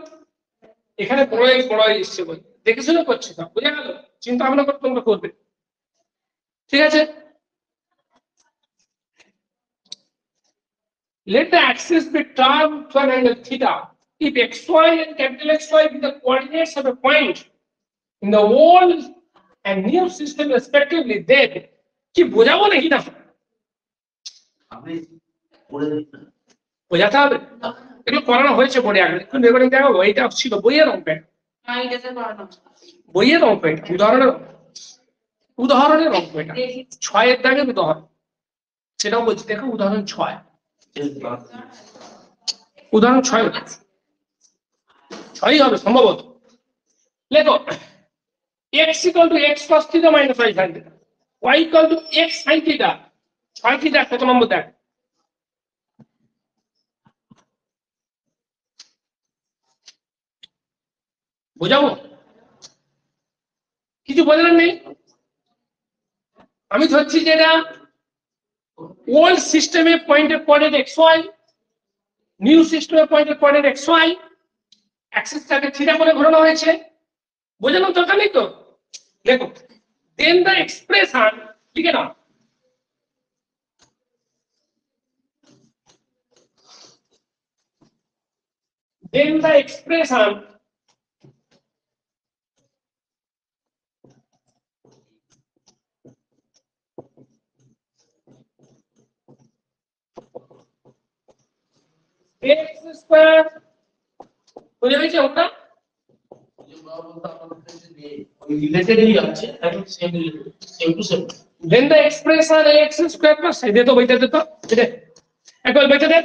এখানে বড় x বড় y এসেছে বলে দেখে শুনে করছি না, বুঝে গেল, চিন্তা ভাবনা করে তোমরা করবে, ঠিক আছে। Let the axis be turned to an angle theta if xy and capital XY be the coordinates of a point in the old and new system respectively, then কি বোঝাবো নাকি না আপনি পড়ে দিন না। বোঝাতে হবে, এগুলো করানো হয়েছে বোর্ডে আগে, একটু রেকর্ডিং দেখাবো, এটা ছিল বইয়ের অঙ্কে, বইয়ের অঙ্ক, এটা উদাহরণের অঙ্ক, এটা 6 এর দাগের উদাহরণ, সেটাও বলছি দেখো, উদাহরণ 6, উদাহরণ 6 হবে সম্ভবত। লেখো x equal to x cos theta minus y sin theta, y equal to x sin theta, 6 কি দেখ কত নম্বর দেখ, বোঝাবো কিছু বোঝানোর নেই, আমি ধরছি যে এটা ওল্ড সিস্টেমে পয়েন্টের কোঅর্ডিনেট xy, নিউ সিস্টেমে পয়েন্টের কোঅর্ডিনেট xy, অ্যাক্সিসটাকে থিটা করে ঘোরানো হয়েছে, বোঝানোর দরকার নেই তো। দেখো দেন দ্য এক্সপ্রেশন, লিখে নাও, then the expression x square বুঝে গেছে ওটা, রিলেটেডই আছে, একদম same to same. then the expression x square plus দে তো বইটা দে তো, দে একবার বইটা দে,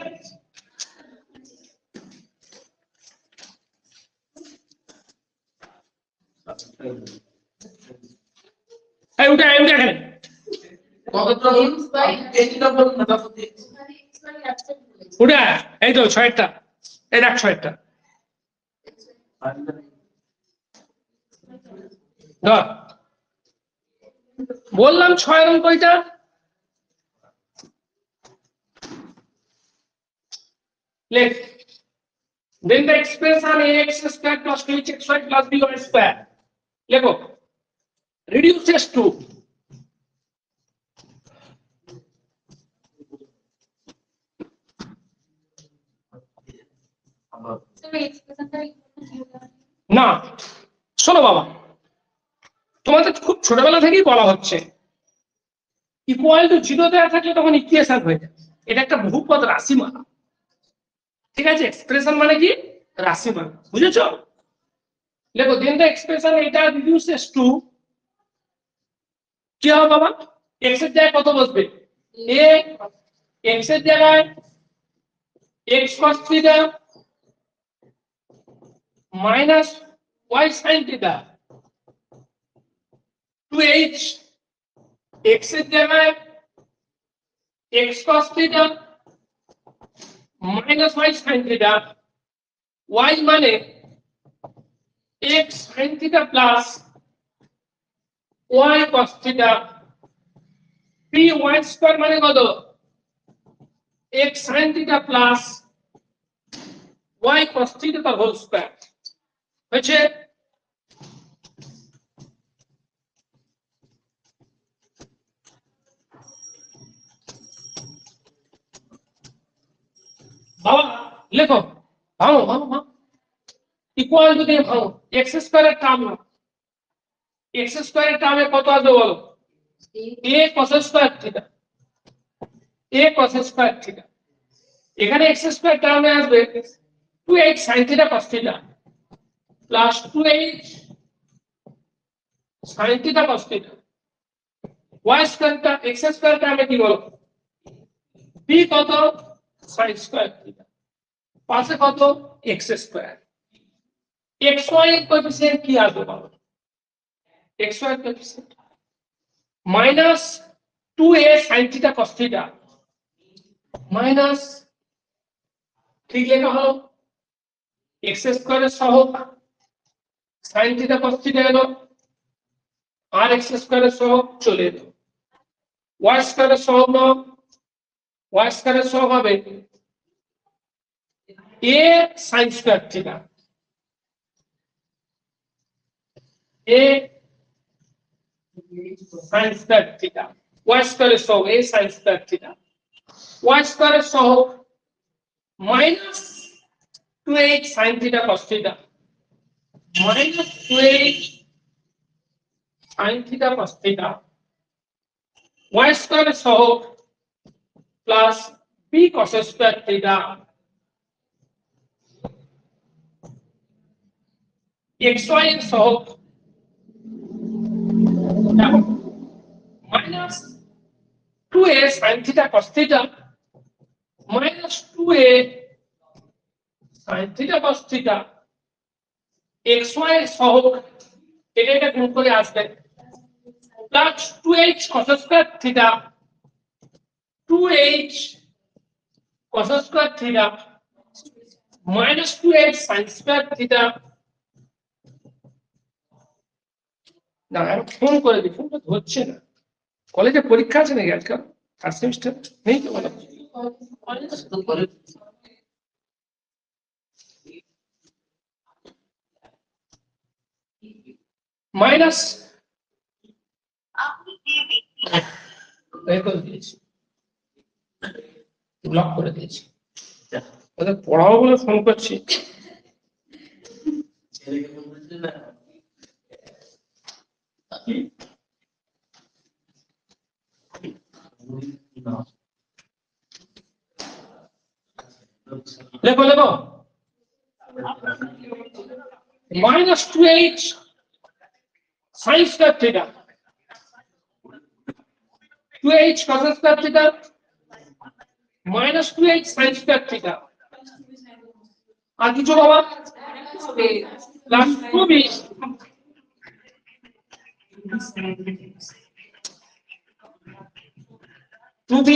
এই উঠে এখানে কতটা বলুন ভাই, এইটা বলুন না তারপর উঠে এই তো 6টা, এই দেখ 6টা ধর, বললাম 6 এর অঙ্ক এটা, লেখ then the expression ax square plus 2xy plus by square, লেখো reduces to না, শোনো বাবা, তোমাদের খুব ছোটবেলা থেকেই বলা হচ্ছে ইকুয়াল টু 0 দেওয়া থাকলে তখন ইকুয়েশন হয়ে যায়, এটা একটা বহুপদ রাশিমালা, ঠিক আছে, এক্সপ্রেশন মানে কি রাশিমালা, বুঝেছো। দেখো দেন দ্য এক্সপ্রেশন এটা রিডিউসেস টু কি হবে বাবা, x এর জায়গায় কত বসবে, a, x এর জায়গায় x cos theta minus y sin theta, 2h, x এর জায়গায় x cos theta minus y sin theta, y মানে x sin theta plus y cos theta, p y square মানে কত, x sin theta plus y cos theta তার whole square হয়েছে। বাবা লেখো, ভাঙো ভাঙো ভাঙো, ইকুয়াল টু দিয়ে ভাঙো, এক্স স্কয়ারের টার্ম না, x স্কয়ারের টার্মে কত আসবে বলো? a cos square theta, a cos square theta. এখানে x স্কয়ার টার্মে আসবে 2h sin theta cos theta plus 2h sin theta cos theta. y স্কয়ারটা x square টার্মে কি বলো? b কত sin স্কয়ার থিটা, পাশে কত x স্কয়ার। xy এর কোএফিসিয়েন্ট কি আসবে বলো? xy এর coefficient minus 2a sin theta cos theta minus, ঠিক লেখা হলো, x স্কয়ারের সহগ sin থিটা cos থিটা এলো, আর x স্কয়ারের সহগ চলে এলো। y স্কয়ারের সহগ নাও, y স্কয়ারের সহগ হবে a sin square theta, a sin square theta, y স্কয়ারের সহগ a sin square theta, y স্কয়ারের সহগ minus 2h sin theta cos theta minus 2h sin theta cos theta, y স্কয়ারের সহগ plus b cos square theta, xy এর সহগ minus 2a sin theta cos theta minus 2a sin theta cos theta, xy এর সহগ এটা গুণ করে আসবে plus 2h cos square theta, 2h cos square theta minus 2h sin square theta. না আমি ফোন করে দিই, ফোনটা ধরছে না। কলেজে পরীক্ষা আছে নাকি আজকাল? ফার্স্ট সেমিস্টার নেই তো বলো? মাইনাস ব্লক করে দিয়েছি, ওদের পড়াবো বলে ফোন করছি। লেখো লেখো minus 2h sin square theta, 2h cos square theta minus 2h sin square theta, আর কিছু বাবা প্লাস 2b 2b।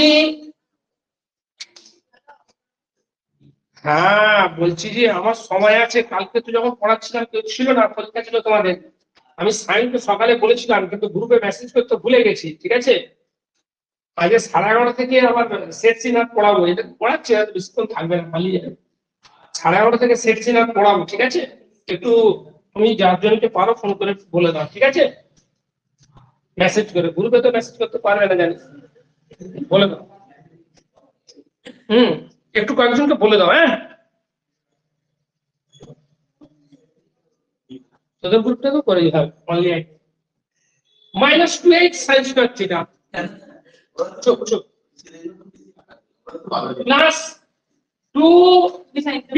হ্যাঁ বলছি যে আমার সময় আছে, কালকে তো যখন পড়াচ্ছিলাম কেউ ছিল না, পরীক্ষা ছিল তোমাদের, আমি সাইন তো সকালে বলেছিলাম কিন্তু গ্রুপে মেসেজ করতে ভুলে গেছি, ঠিক আছে? আজকে 11:30 থেকে আবার সেট সিনার পড়াবো, এটা পড়াচ্ছি আর বেশিক্ষণ থাকবে না, পালিয়ে যাবে। 11:30 থেকে সেট সিনার পড়াবো, ঠিক আছে? একটু তুমি যার জনকে পারো ফোন করে বলে দাও, ঠিক আছে? মেসেজ করে, গ্রুপে তো মেসেজ করতে পারবে না জানি, বলে দাও। একটু কয়েকজনকে বলে দাও। হ্যাঁ তোদের গ্রুপটা তো করে দিতে হবে। Only minus 2h sin square theta চুপ চুপ plus 2b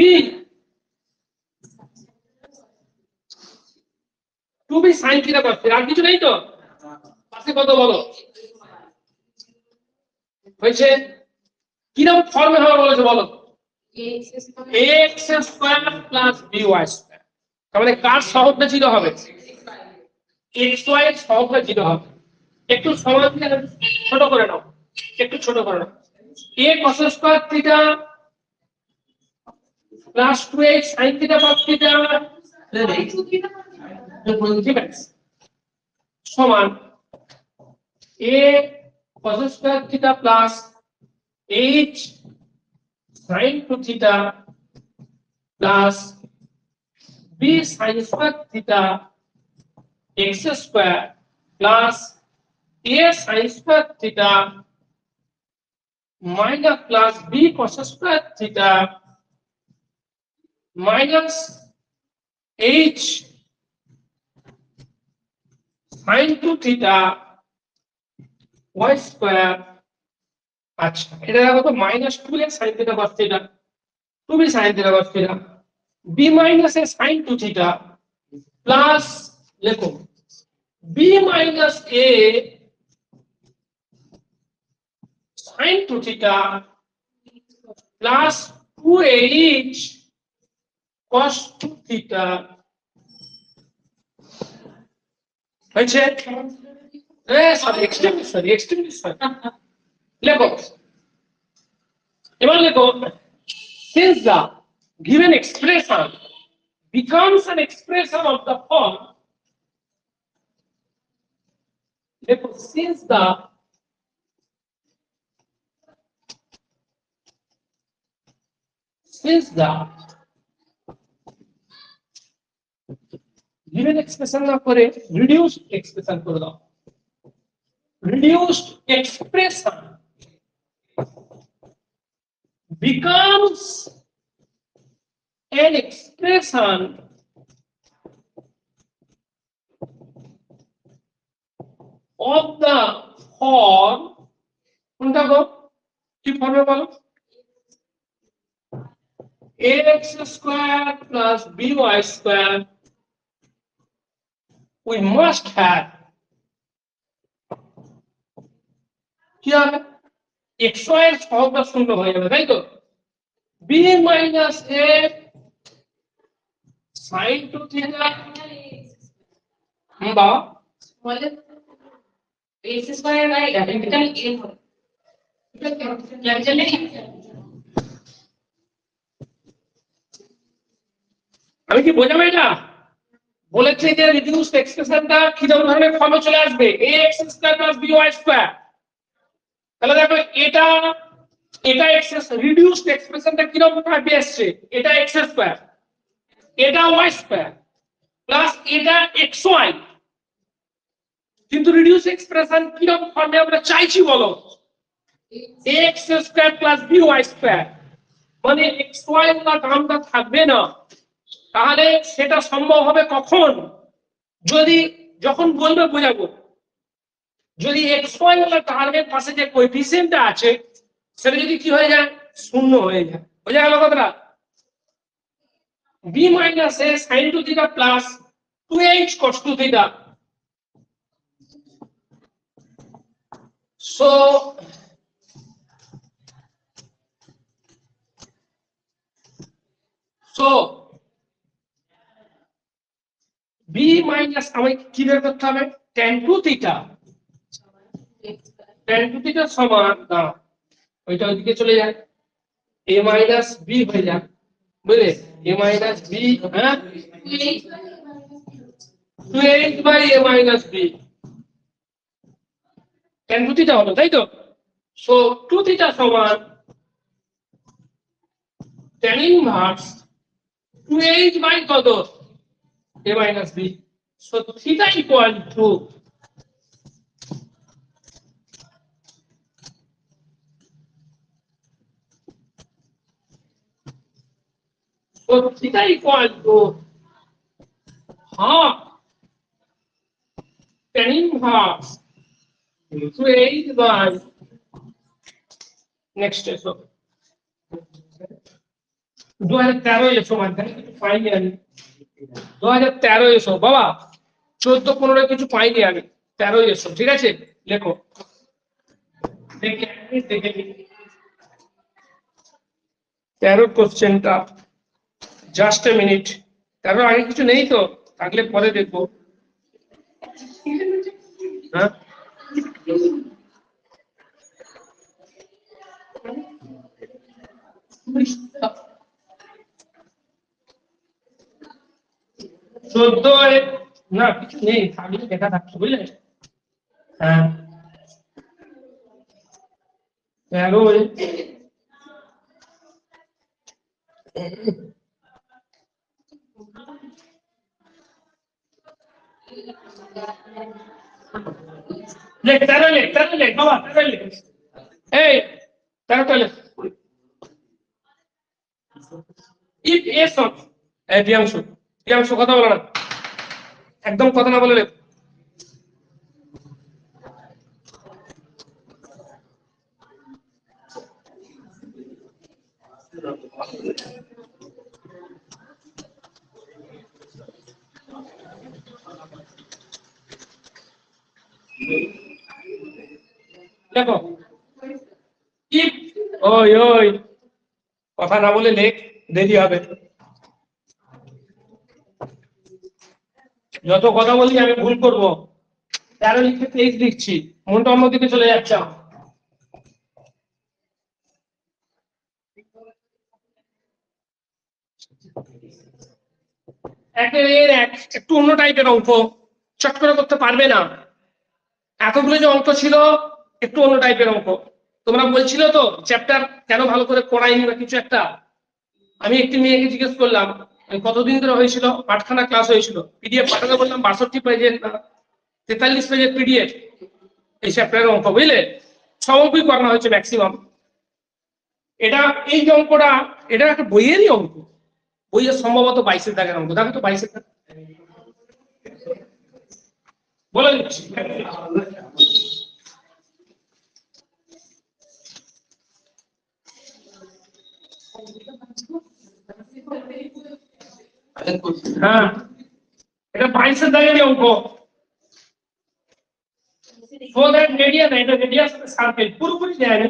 2b sin theta cos theta, আর কিছু নেই তো? পাশে কত বলো হয়েছে? কিরকম ফর্মে হবে বলেছে বলো? x square plus by square. তার মানে কার সহগটা 0 হবে? xy এর সহগটা 0 হবে। একটু সময় দিয়ে ছোট করে নাও, একটু ছোট করে নাও। a cos square theta plus 2h sin theta cos theta সমান a cos square theta plus h sin theta plus b sin square theta x square plus a sin square theta minus plus b cos square theta minus h sin 2 theta y square. আচ্ছা এটা দেখো তো -2a sin theta cos theta 2b sin theta cos theta b minus a sin 2 theta plus লেখো b minus a sin 2 theta plus 2h cos 2 theta হয়েছে। Extremely sorry লেখো এবার লেখো since the given expression becomes an expression of the form লেখো since the given expression না করে reduced expression করে দাও। reduced expression becomes an expression of the form কোনটা গো কি ফর্মে বলো ax square plus by square we must have কি হবে xy এর সহগটা শূন্য হয়ে যাবে তাই তো b minus a sin 2 theta বা বলে x square by capital A হবে ক্যাপিটাল A আমি কি বোঝাবো এটা বলেছে যে রিডিউসড এক্সপ্রেশনটা কি ধরনের ফর্মে চলে আসবে ax square plus by square তাহলে দেখো এটা এক্স রিডিউসড এক্সপ্রেশনটা কি রকম ভাবে আসছে এটা x স্কয়ার এটা y স্কয়ার প্লাস এটা xy কিন্তু রিডিউসড এক্সপ্রেশন কি রকম ফর্মে আমরা চাইছি বলো ax square plus by square মানে xy এর টার্মটা থাকবে না। তাহলে সেটা সম্ভব হবে কখন যদি যখন বলবে বোঝাবো যদি xy এর টার্মের পাশে যে কোএফিসিয়েন্টটা আছে সেটা যদি কি হয়ে যায় শূন্য হয়ে যায় বোঝা গেল কথাটা b minus a sin 2 theta plus 2h cos 2 theta so b minus আমাকে কি বের করতে হবে tan 2 theta সমান দাঁড়াও ওইটা ওইদিকে চলে যায় a minus b হয়ে যায় বুঝলে a minus b হ্যাঁ 2h by a minus b tan 2 theta হলো তাই তো so 2 theta সমান tan inverse 2h by কত a minus b so theta equal to half tan inverse 2h by next so 2013 এসো মাধ্যমে কিছু পাইনি আমি 2013 এসো বাবা 14-15 কিছু পাইনি আমি 13 এসো ঠিক আছে লেখো দেখে 13 কোশ্চেনটা জাস্ট এ মিনিট 13 আগে কিছু নেই তো থাকলে পরে দেখবো হ্যাঁ চোদ্দ না কিছু নেই থাকলে দেখা থাকছে বুঝলে হ্যাঁ 13 লেখ 13 লেখ বাবা 13 লেখ এই 13 লেখ if a sum এই প্রিয়াংশু কথা বলো না একদম কথা না বলে লেখ দেখো if ওই ওই কথা না বলে লেখ, দেরি হবে। যত কথা বলি আমি ভুল করবো। 13 লিখে 23 লিখছি, মনটা অন্যদিকে চলে যাচ্ছে। একটু অন্য টাইপের অঙ্ক, চট করে করতে পারবে না। এতগুলো যে অঙ্ক ছিল একটু অন্য টাইপের অঙ্ক। তোমরা বলছিল তো চ্যাপ্টার কেন ভালো করে পড়াইনি বা কিছু একটা। আমি একটি মেয়েকে জিজ্ঞেস করলাম কতদিন ধরে হয়েছিল, 8খানা ক্লাস হয়েছিল, পিডিএফ পাঠাতে বললাম 62 পেজের 43 পেজের পিডিএফ এই চ্যাপ্টারের অঙ্ক, বুঝলে? সব অঙ্কই করানো হয়েছে ম্যাক্সিমাম। এটা এই যে অঙ্কটা, এটা একটা বইয়েরই অঙ্ক, বইয়ের সম্ভবত 22 দাগের অঙ্ক। দেখো তো 22 দাগ বলে দিচ্ছি। হ্যাঁ, এটা 22 দাগের অঙ্ক। So that radius, এটা radius of the circle পুরোপুরি দেয়নি,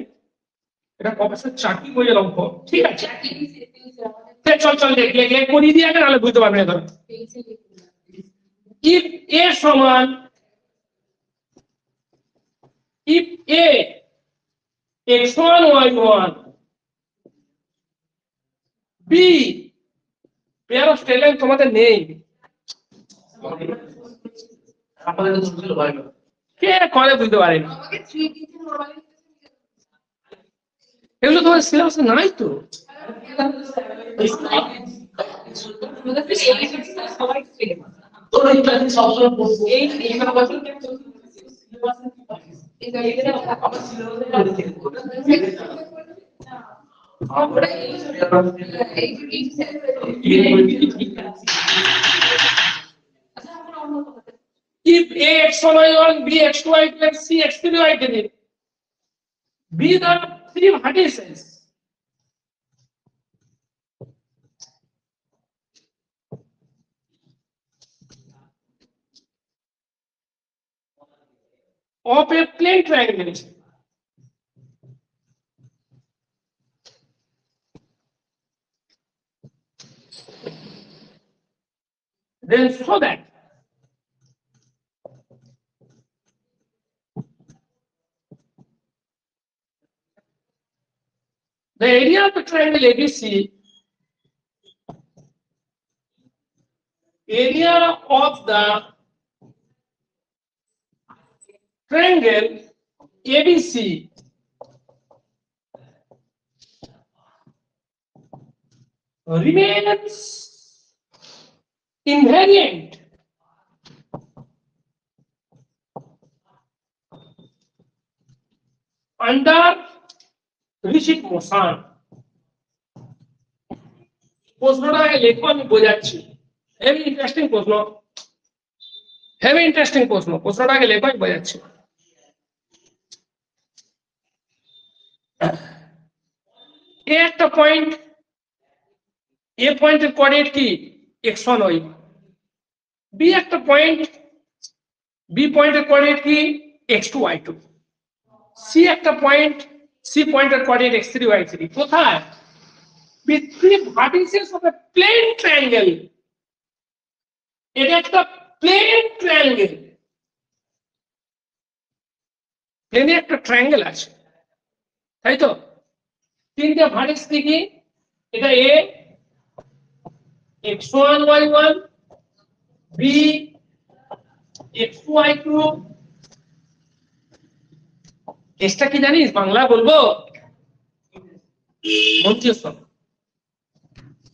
এটা প্রফেসর চাকি বইয়ের অঙ্ক, ঠিক আছে? চল চল লেখ লেখ লেখ করিয়ে দিয়ে আগে, নাহলে বুঝতে পারবে না। ধরো if a সমান, if a x1 y1 b pair of straight line তোমাদের নেই, আমাদের তো ছিল ভাই না। কে করে বুঝতে পারেন? এগুলো তোমার সিলেবাসে নাই তো। তোর এই ক্লাসে সবসময় পড়বো এই বছর if a x1 y1 b x2 y2 and c x3 y3 be the three vertices of a plane triangle, then show that the area of the triangle ABC, area of the triangle ABC remains invariant under rigid motion. প্রশ্নটা লেখো, আমি বোঝাচ্ছি। Heavy interesting প্রশ্ন, heavy interesting প্রশ্ন। প্রশ্নটা আগে লেখো, আমি বোঝাচ্ছি। এ একটা পয়েন্ট, এ পয়েন্টের কোঅর্ডিনেট কি x1 y1, বি একটা পয়েন্ট, বি পয়েন্টের কোঅর্ডিনেট কি x2 y2, সি একটা পয়েন্ট, সি পয়েন্টের কোঅর্ডিনেট x3 y3। কোথায়? between vertices of a plane triangle, এটা একটা প্লেন ট্রায়াঙ্গেল, প্লেনে একটা ট্রায়াঙ্গেল আছে, তাই তো? তিনটা ভার্টেক্স দেখি, এটা a x1 y1 b x2 y2। কেসটা কি জানিস? বাংলা বলবো,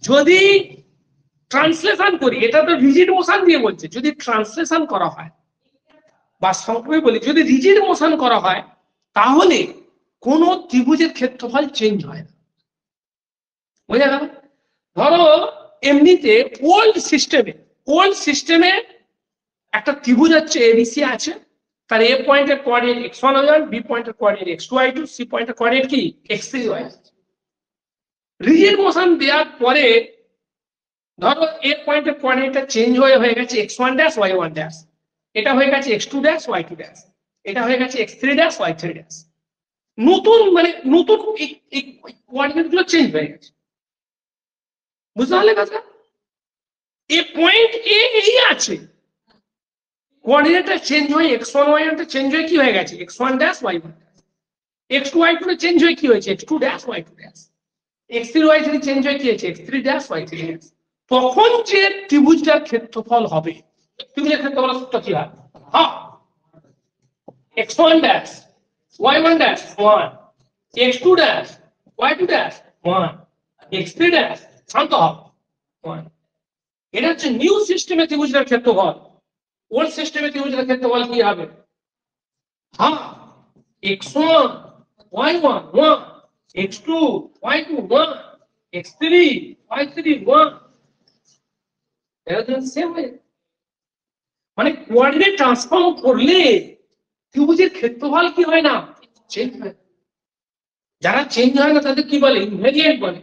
যদি ট্রান্সলেশন করি, এটা তো রিজিড মোশন দিয়ে বলছে, যদি ট্রান্সলেশন করা হয় বা সংক্ষেপে বলি, যদি রিজিড মোশন করা হয় তাহলে কোন ত্রিভুজের ক্ষেত্রফল চেঞ্জ হয় না। বোঝা গেল? ধরো এমনিতে ওল্ড সিস্টেমে একটা ত্রিভুজ হচ্ছে এবিসি আছে, তার এ পয়েন্টের কোঅর্ডিনেট x1 y1, বি পয়েন্টের কোঅর্ডিনেট x2 y2, সি পয়েন্টের কোঅর্ডিনেট কি x3 y3। রিজিড মোশন দেওয়ার পরে ধরো এর পয়েন্টে কোঅর্ডিনেটটা চেঞ্জ হয়ে গেছে x1 ড্যাশ y1 ড্যাশ, এটা হয়ে গেছে x2 ড্যাশ y2 ড্যাশ, এটা হয়ে গেছে x3 ড্যাশ y3 ড্যাশ। নতুন মানে নতুন এই কোঅর্ডিনেট গুলো চেঞ্জ হয়ে গেছে, বুঝতে পারলে কথা? এই পয়েন্ট এ এই আছে, কোঅর্ডিনেটটা চেঞ্জ হয়ে x1 y1 টা চেঞ্জ হয়ে কি হয়ে গেছে x1 dash y1 dash, x2 y2 টা চেঞ্জ হয়ে কি হয়েছে x2 dash y2 dash, x3 y3 change হয়ে কি হয়েছে x3 ড্যাশ y3 ড্যাশ। তখন যে ত্রিভুজটার ক্ষেত্রফল হবে, ত্রিভুজের ক্ষেত্রফল সূত্র কি হয়? x1 dash y1 dash 1, x2 dash y2 dash 1, x3 dash শান্ত হবে 1। এটা হচ্ছে নিউ সিস্টেমে ত্রিভুজের ক্ষেত্রফল। ওল্ড সিস্টেমে ত্রিভুজের ক্ষেত্রফল কি হবে? x1 y1 1, x2 y2 1, x3 y3 1। মানে কোঅর্ডিনেট ট্রান্সফর্ম করলে ত্রিভুজের ক্ষেত্রফল কি হয় না, চেঞ্জ হয়। যারা চেঞ্জ হয় না তাদের কি বলে? ইনভেরিয়েন্ট বলে।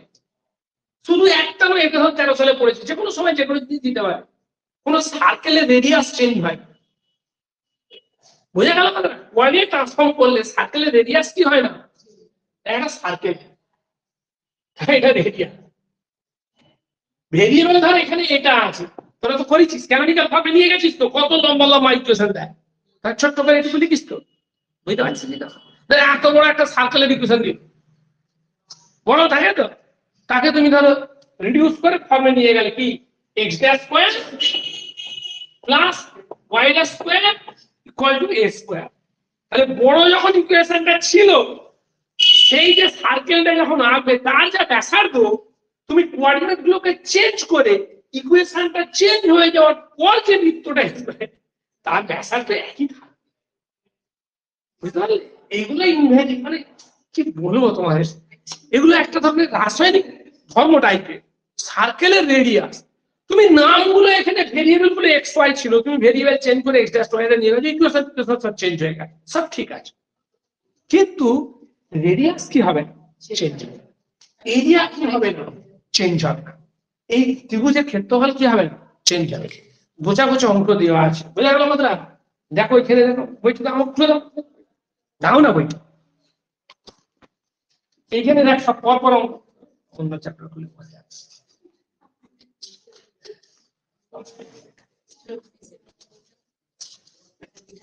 শুধু একটা নয়, 2013 সালে পড়েছে, যে কোনো সময় যে কোনো জিনিস দিতে পারে। কোন সার্কেলের রেডিয়াস চেঞ্জ হয়, বোঝা গেল কথা? কোঅর্ডিনেট ট্রান্সফর্ম করলে সার্কেলের রেডিয়াস কি হয় না, একটা সার্কেল, এটা রেডিয়াস। ভেরিয়েবল ধর এখানে এটা আছে, তোরা তো করেছিস, ক্যানোনিক্যাল ফর্মে নিয়ে গেছিস তো, কত লম্বা লম্বা ইকুয়েশন দেয়, তার ছোট্ট করে একটু লিখিস তো, বুঝতে পারছিস? এত বড় একটা সার্কেলের ইকুয়েশন দিই, বড় থাকে তো, তাকে তুমি ধরো রিডিউস করে ফর্মে নিয়ে গেলে কি x dash square plus y dash square equal to a square. তাহলে বড় যখন ইকুয়েশনটা ছিল, সেই যে সার্কেলটা যখন আসবে তার যা ব্যাসার্ধ, তুমি কোঅর্ডিনেট গুলোকে চেঞ্জ করে ইকুয়েশনটা চেঞ্জ হয়ে যাওয়ার পর যে বৃত্তটা আসবে তার ব্যাসার্ধ একই থাকবে, বুঝতে পারলে? এইগুলো ইনভেরিয়েন্ট, মানে কি বলবো তোমাদের, এগুলো একটা ধরনের রাসায়নিক ধর্ম টাইপের। সার্কেলের রেডিয়াস, তুমি নামগুলো এখানে ভেরিয়েবল গুলো এক্স ওয়াই ছিল, তুমি ভেরিয়েবল চেঞ্জ করে এক্স ড্যাশ ওয়াই নিয়ে গেছো, ইকুয়েশন সব চেঞ্জ হয়ে গেছে, সব ঠিক আছে, কিন্তু রেডিয়াস কি হবে? চেঞ্জ হবে। এরিয়া কি হবে না? চেঞ্জ হবে না। এই ত্রিভুজের ক্ষেত্রফল কি হবে না? চেঞ্জ হবে। বোঝা বোঝা অঙ্ক দেওয়া আছে, বোঝা গেল মাত্রা? দেখো এখানে, দেখো বইটা আমাকে খুলে দাও, দাও না বইটা, এইখানে দেখ সব পর পর অঙ্ক, অন্য চ্যাপ্টার খুলে বোঝা যাচ্ছে।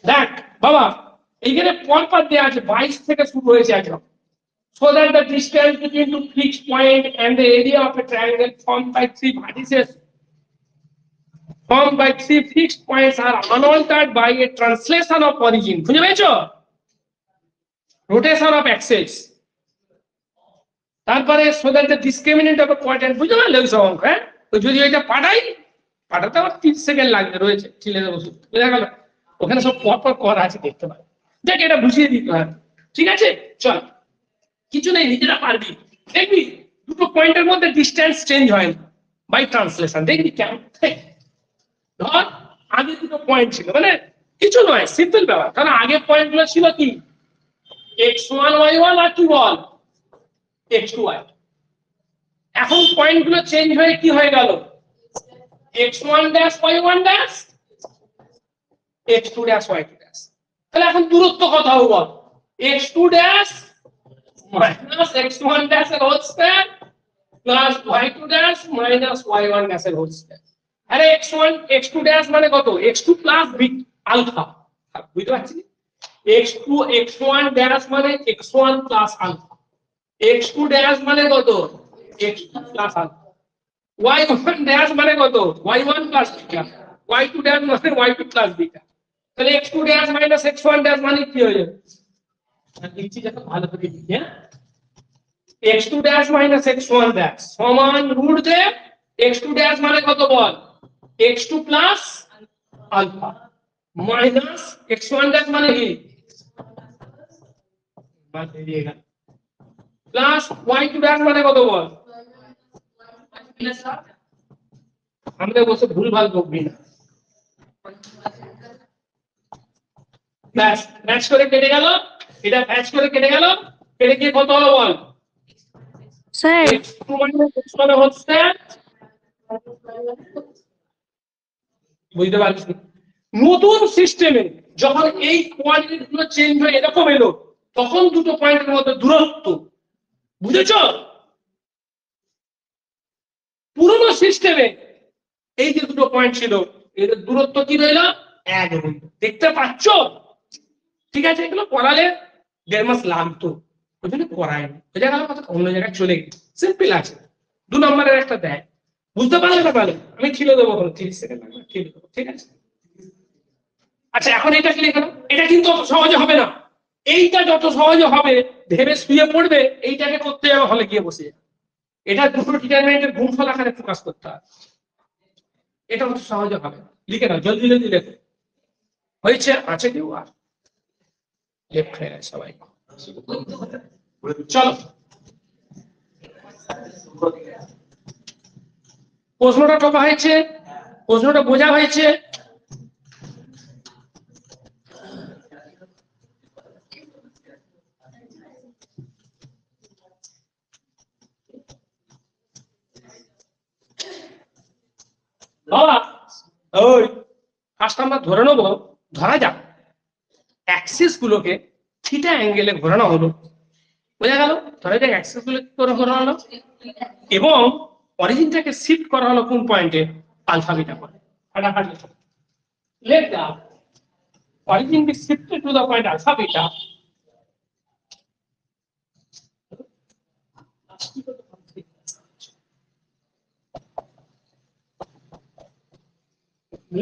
দেখ বাবা, এইখানে পরপর দেওয়া আছে, 22 থেকে শুরু হয়েছে একদম। So that the distance between two fixed point and the area of a triangle formed by three vertices formed by three fixed points are unaltered by a translation of origin. বুঝতে পেরেছো? Rotation of axis. তারপরে so that the discriminant of a quadrant, বুঝতে পারলে ওই সব অঙ্ক? হ্যাঁ, যদি ওইটা পাঠাতে আমার 30 সেকেন্ড লাগবে, রয়েছে ছিলে দেবো, বুঝা গেল? ওখানে সব পরপর করা আছে, দেখতে পাবে। দেখ এটা বুঝিয়ে দিতে হবে, ঠিক আছে? চল, কিছু নেই, নিজেরা পারবি, দেখবি দুটো পয়েন্টের মধ্যে ডিসটেন্স চেঞ্জ হয় না বাই ট্রান্সলেশন। দেখবি কেমন? ধর আগে দুটো পয়েন্ট ছিল, মানে কিছু নয়, সিম্পল ব্যাপার। কারণ আগে পয়েন্ট গুলো ছিল কি x1 y1 আর কি বল x2 y। এখন পয়েন্ট গুলো চেঞ্জ হয়ে কি হয়ে গেল x1 dash y1 dash x2 dash y2 dash. তাহলে এখন দূরত্ব কত হবে বল? x2 dash minus x1 dash and whole square plus y2 dash minus y1 dash and whole square. আরে x1 x2 dash মানে কত? x2 plus b alpha, বুঝতে পারছিস? x1 dash মানে x1 plus alpha, x2 dash মানে কত? x2 plus alpha, y1 dash মানে কত? y1 plus beta, y2 dash মানে y2 plus beta। তাহলে x2 dash minus x1 dash মানে কি হয়ে যাবে? লিখছি দেখো ভালো করে লিখি, হ্যাঁ? x2 dash minus x1 dash সমান রুট দে x2 dash মানে কত বল? x2 plus alpha minus x1 dash মানে কি বাদ দিয়ে গেল, প্লাস y2 dash মানে কত বল? আমরা বসে ভুলভাল বকবি না, ব্যাস ম্যাচ করে কেটে গেল, এটা ম্যাচ করে কেটে গেল, কেটে গিয়ে কত হলো বল? স্যার x2 x মানে হচ্ছে, বুঝতে পারছি, নতুন সিস্টেমে যখন এই কোঅর্ডিনেট গুলো চেঞ্জ হয়ে এরকম এলো, তখন দুটো পয়েন্টের মধ্যে দূরত্ব, বুঝেছো? পুরনো সিস্টেমে এই যে দুটো পয়েন্ট ছিল, এদের দূরত্ব কি রইল? 1 রইল। দেখতে পাচ্ছ? ঠিক আছে, এগুলো করালে 1.5 মাস লাগতো, ওই জন্য করায়নি। বোঝা গেল কথা? অন্য জায়গায় চলে গেছে, সিম্পল আছে। 2 নম্বরের একটা দেয়, বুঝতে পারলে না? পারলে আমি ঠেলে দেবো, 30 সেকেন্ড লাগবে, ঠেলে দেবো, ঠিক আছে? আচ্ছা, এখন এটা কি লিখে নাও। এটা কিন্তু অত সহজে হবে না। এইটা যত সহজে হবে ভেবে শুয়ে পড়বে, এইটাকে করতে যাবে হলে গিয়ে বসে। এটা দুটো ডিটারমিনেন্টের গুণফল আকারে প্রকাশ করতে হবে, এটা অত সহজে হবে না। লিখে নাও, জলদি জলদি লেখো। হয়েছে? আছে কেউ আর? লেফট হয়ে গেছে সবাই। চলো, প্রশ্নটা টপা হয়েছে, প্রশ্নটা বোঝা হয়েছে। বাবা ওই ফার্স্ট আমরা ধরে নেবো, ধরা যাক অ্যাক্সিস গুলোকে থিটা অ্যাঙ্গেলে ঘোরানো হলো। বোঝা গেল? ধরা যাক অ্যাক্সিস গুলো কি করে ঘোরানো হলো, এবং অরিজিনটাকে শিফট করা হলো কোন পয়েন্টে? আলফা বিটা করে। Let the origin be shifted to the point alpha beta.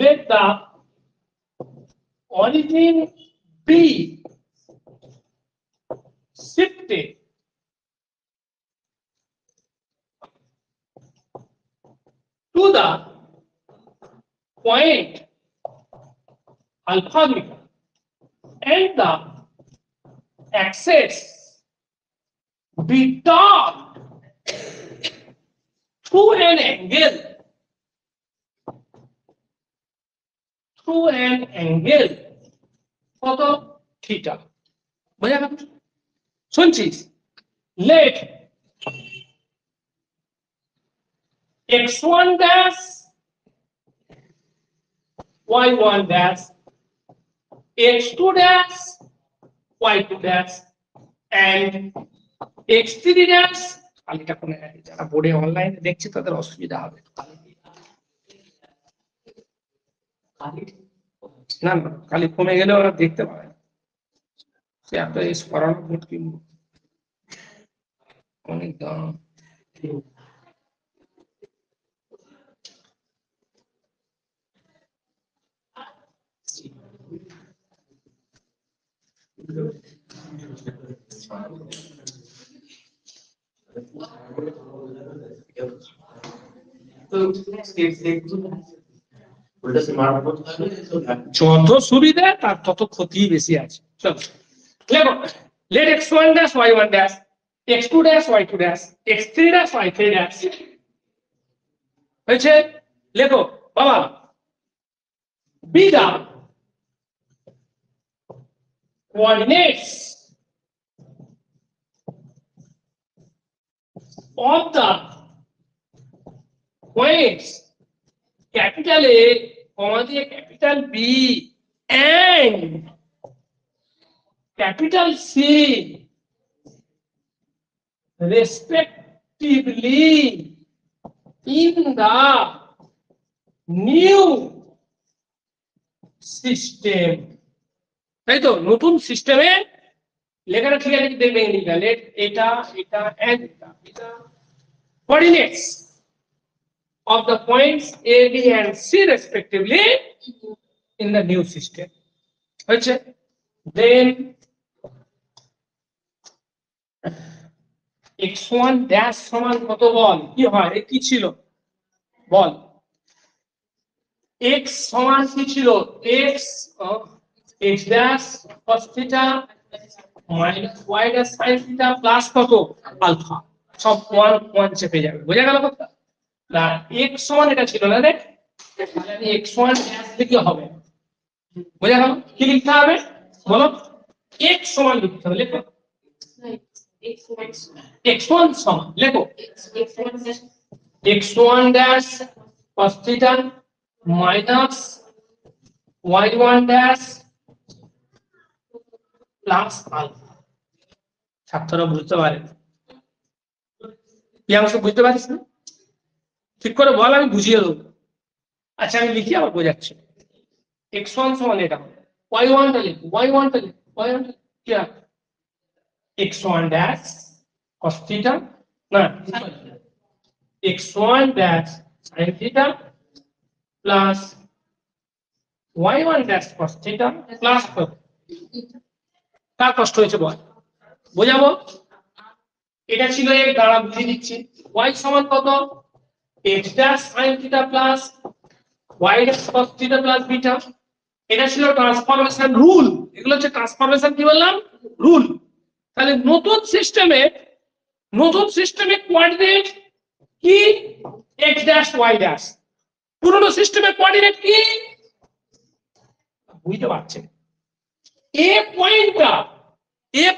Let the origin be shifted to the point alpha beta, and the axis be turned through an angle, কত? Theta. বোঝা গেল? শুনছিস? Let x1 dash y1 dash x2 dash y2 dash and x3 dash, কালিটা কোনে যারা বোর্ডে অনলাইনে দেখছে তাদের অসুবিধা হবে। না না, কালি কমে গেলে ওরা দেখতে পাবে না, সে এত স্মরণ বোর্ড কিনবো, অনেক দাম। যত সুবিধা তার তত ক্ষতি বেশি আছে। চলো লেখো, late x1 dash y1 dash x2 dash y2 dash x3 dash y3 dash। হয়েছে? লেখো বাবা, be the coordinates of the points capital A, capital B and capital C respectively in the new system। তাই তো, নতুন সিস্টেমে লেখাটা ঠিক আছে? দেখবেন লেট এটা এটা এন্ড এটা coordinates of the points A, B and C respectively in the new system। হয়েছে? Then x1 dash সমান কত বল? কি হয়? কি ছিল বল? x সমান কি ছিল? x x dash cos theta minus y dash sin theta plus কত? আলফা। সব 1 চেপে যাবে। বোঝা গেল কথা? না, x সমান এটা ছিল না, দেখ তাহলে x1 dash লিখতে হবে। বোঝা গেল? কি লিখতে হবে বলো? x সমান লিখতে হবে। লেখো x1 সমান লেখো x1 dash cos theta minus y1 dash plus alpha. ছাত্ররা বুঝতে পারে প্রিয়াংশু বুঝতে পারিস না? ঠিক করে বল, আমি বুঝিয়ে দেবো। আচ্ছা আমি লিখি আবার বোঝাচ্ছি। x1 সমান এটা, y1 টা লিখো, y1 টা লিখো, y1 টা কি আছে? x1 ড্যাশ cos থিটা না x1 dash sin theta plus y1 dash cos theta plus কার কষ্ট হয়েছে বল, বোঝাবো। এটা ছিল এক, দ্বারা বুঝিয়ে দিচ্ছি। y সমান কত? x dash sin theta plus y dash cos theta plus beta. এটা ছিল ট্রান্সফরমেশন রুল। এগুলো হচ্ছে ট্রান্সফরমেশন কি বললাম? রুল। তাহলে নতুন সিস্টেমে কোঅর্ডিনেট কি? x dash y dash. পুরনো সিস্টেমে কোঅর্ডিনেট কি? বুঝতে পারছেন? এ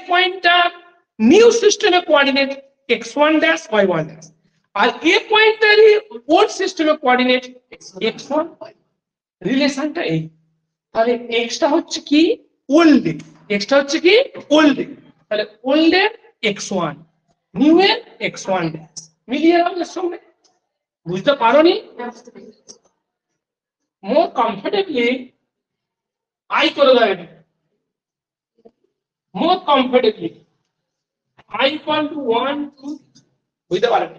পয়েন্টটা নিউ সিস্টেমে coordinate x1 dash y1 dash, আর এ পয়েন্টটারই ওল্ড সিস্টেমে কোঅর্ডিনেট x1 রিলেশনটা এই। তাহলে এক্সটা হচ্ছে কি? ওল্ড। এক্সটা হচ্ছে কি? ওল্ড। তাহলে ওল্ড এর x1, নিউ এর x1 ড্যাশ মিলিয়ে দাও এর সঙ্গে। বুঝতে পারোনি? মোর কমফর্টেবলি আই করে দাও এটা। মোর কমফর্টেবলি i equal to 1 2, বুঝতে পারেন?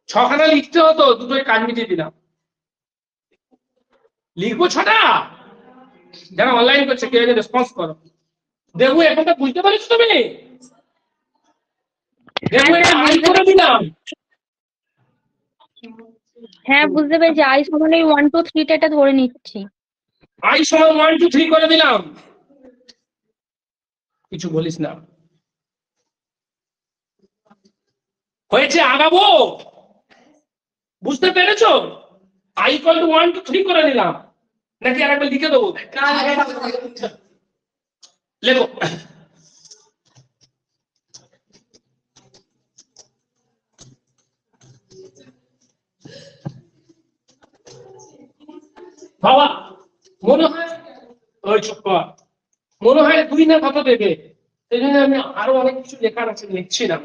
ছখানা লিখতে হতো, দুটোই কাজ মিটিয়ে দিলাম। লিখবো ছটা, যারা অনলাইন করছে কেউ রেসপন্স করো। দেখবো এখনটা বুঝতে পারিস তুমি? দেখবো এটা আই করে দিলাম। হ্যাঁ বুঝতে পেরেছি, আই সমান এই 1 2 3 এটা ধরে নিচ্ছি। আই সমান 1 2 3 করে দিলাম। কিছু বলিস না, হয়েছে? আগাবো? বুঝতে পেরেছো? আই ইকুয়াল টু 1 2 3 করে দিলাম, নাকি আরেকবার লিখে দেবো? লেখো। বাবা মনে হয় ওই চুপ কর, মনে হয় 2 না কত দেবে, সেই জন্য আমি আরো অনেক কিছু লেখার আছে, লিখছি না।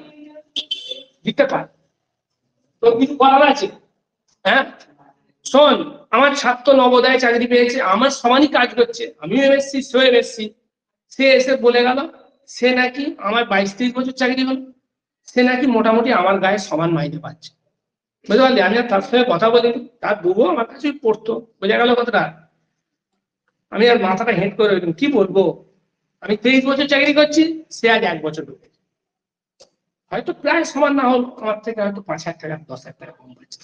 লিখতে পার, তোর কিছু বলার আছে? হ্যাঁ শোন, আমার ছাত্র নবোদয় চাকরি পেয়েছে, আমার সমানই কাজ করছে, আমিও এমএসসি সেও এমএসসি। সে এসে বলে গেল সে নাকি আমার 22-23 বছর চাকরি হলো, সে নাকি মোটামুটি আমার গায়ে সমান মাইনে পাচ্ছে। বুঝতে পারলি? আমি আর তার সঙ্গে কথা বলিনি, তার বুবু আমার কাছে পড়তো, বোঝা গেল কথাটা? আমি আর মাথাটা হেঁট করে রইলাম, কি বলবো? আমি 23 বছর চাকরি করছি, সে আজ 1 বছর ঢুকে, হয়তো প্রায় সমান না হল, আমার থেকে হয়তো 5,000 টাকা 10,000 টাকা কম পাচ্ছে।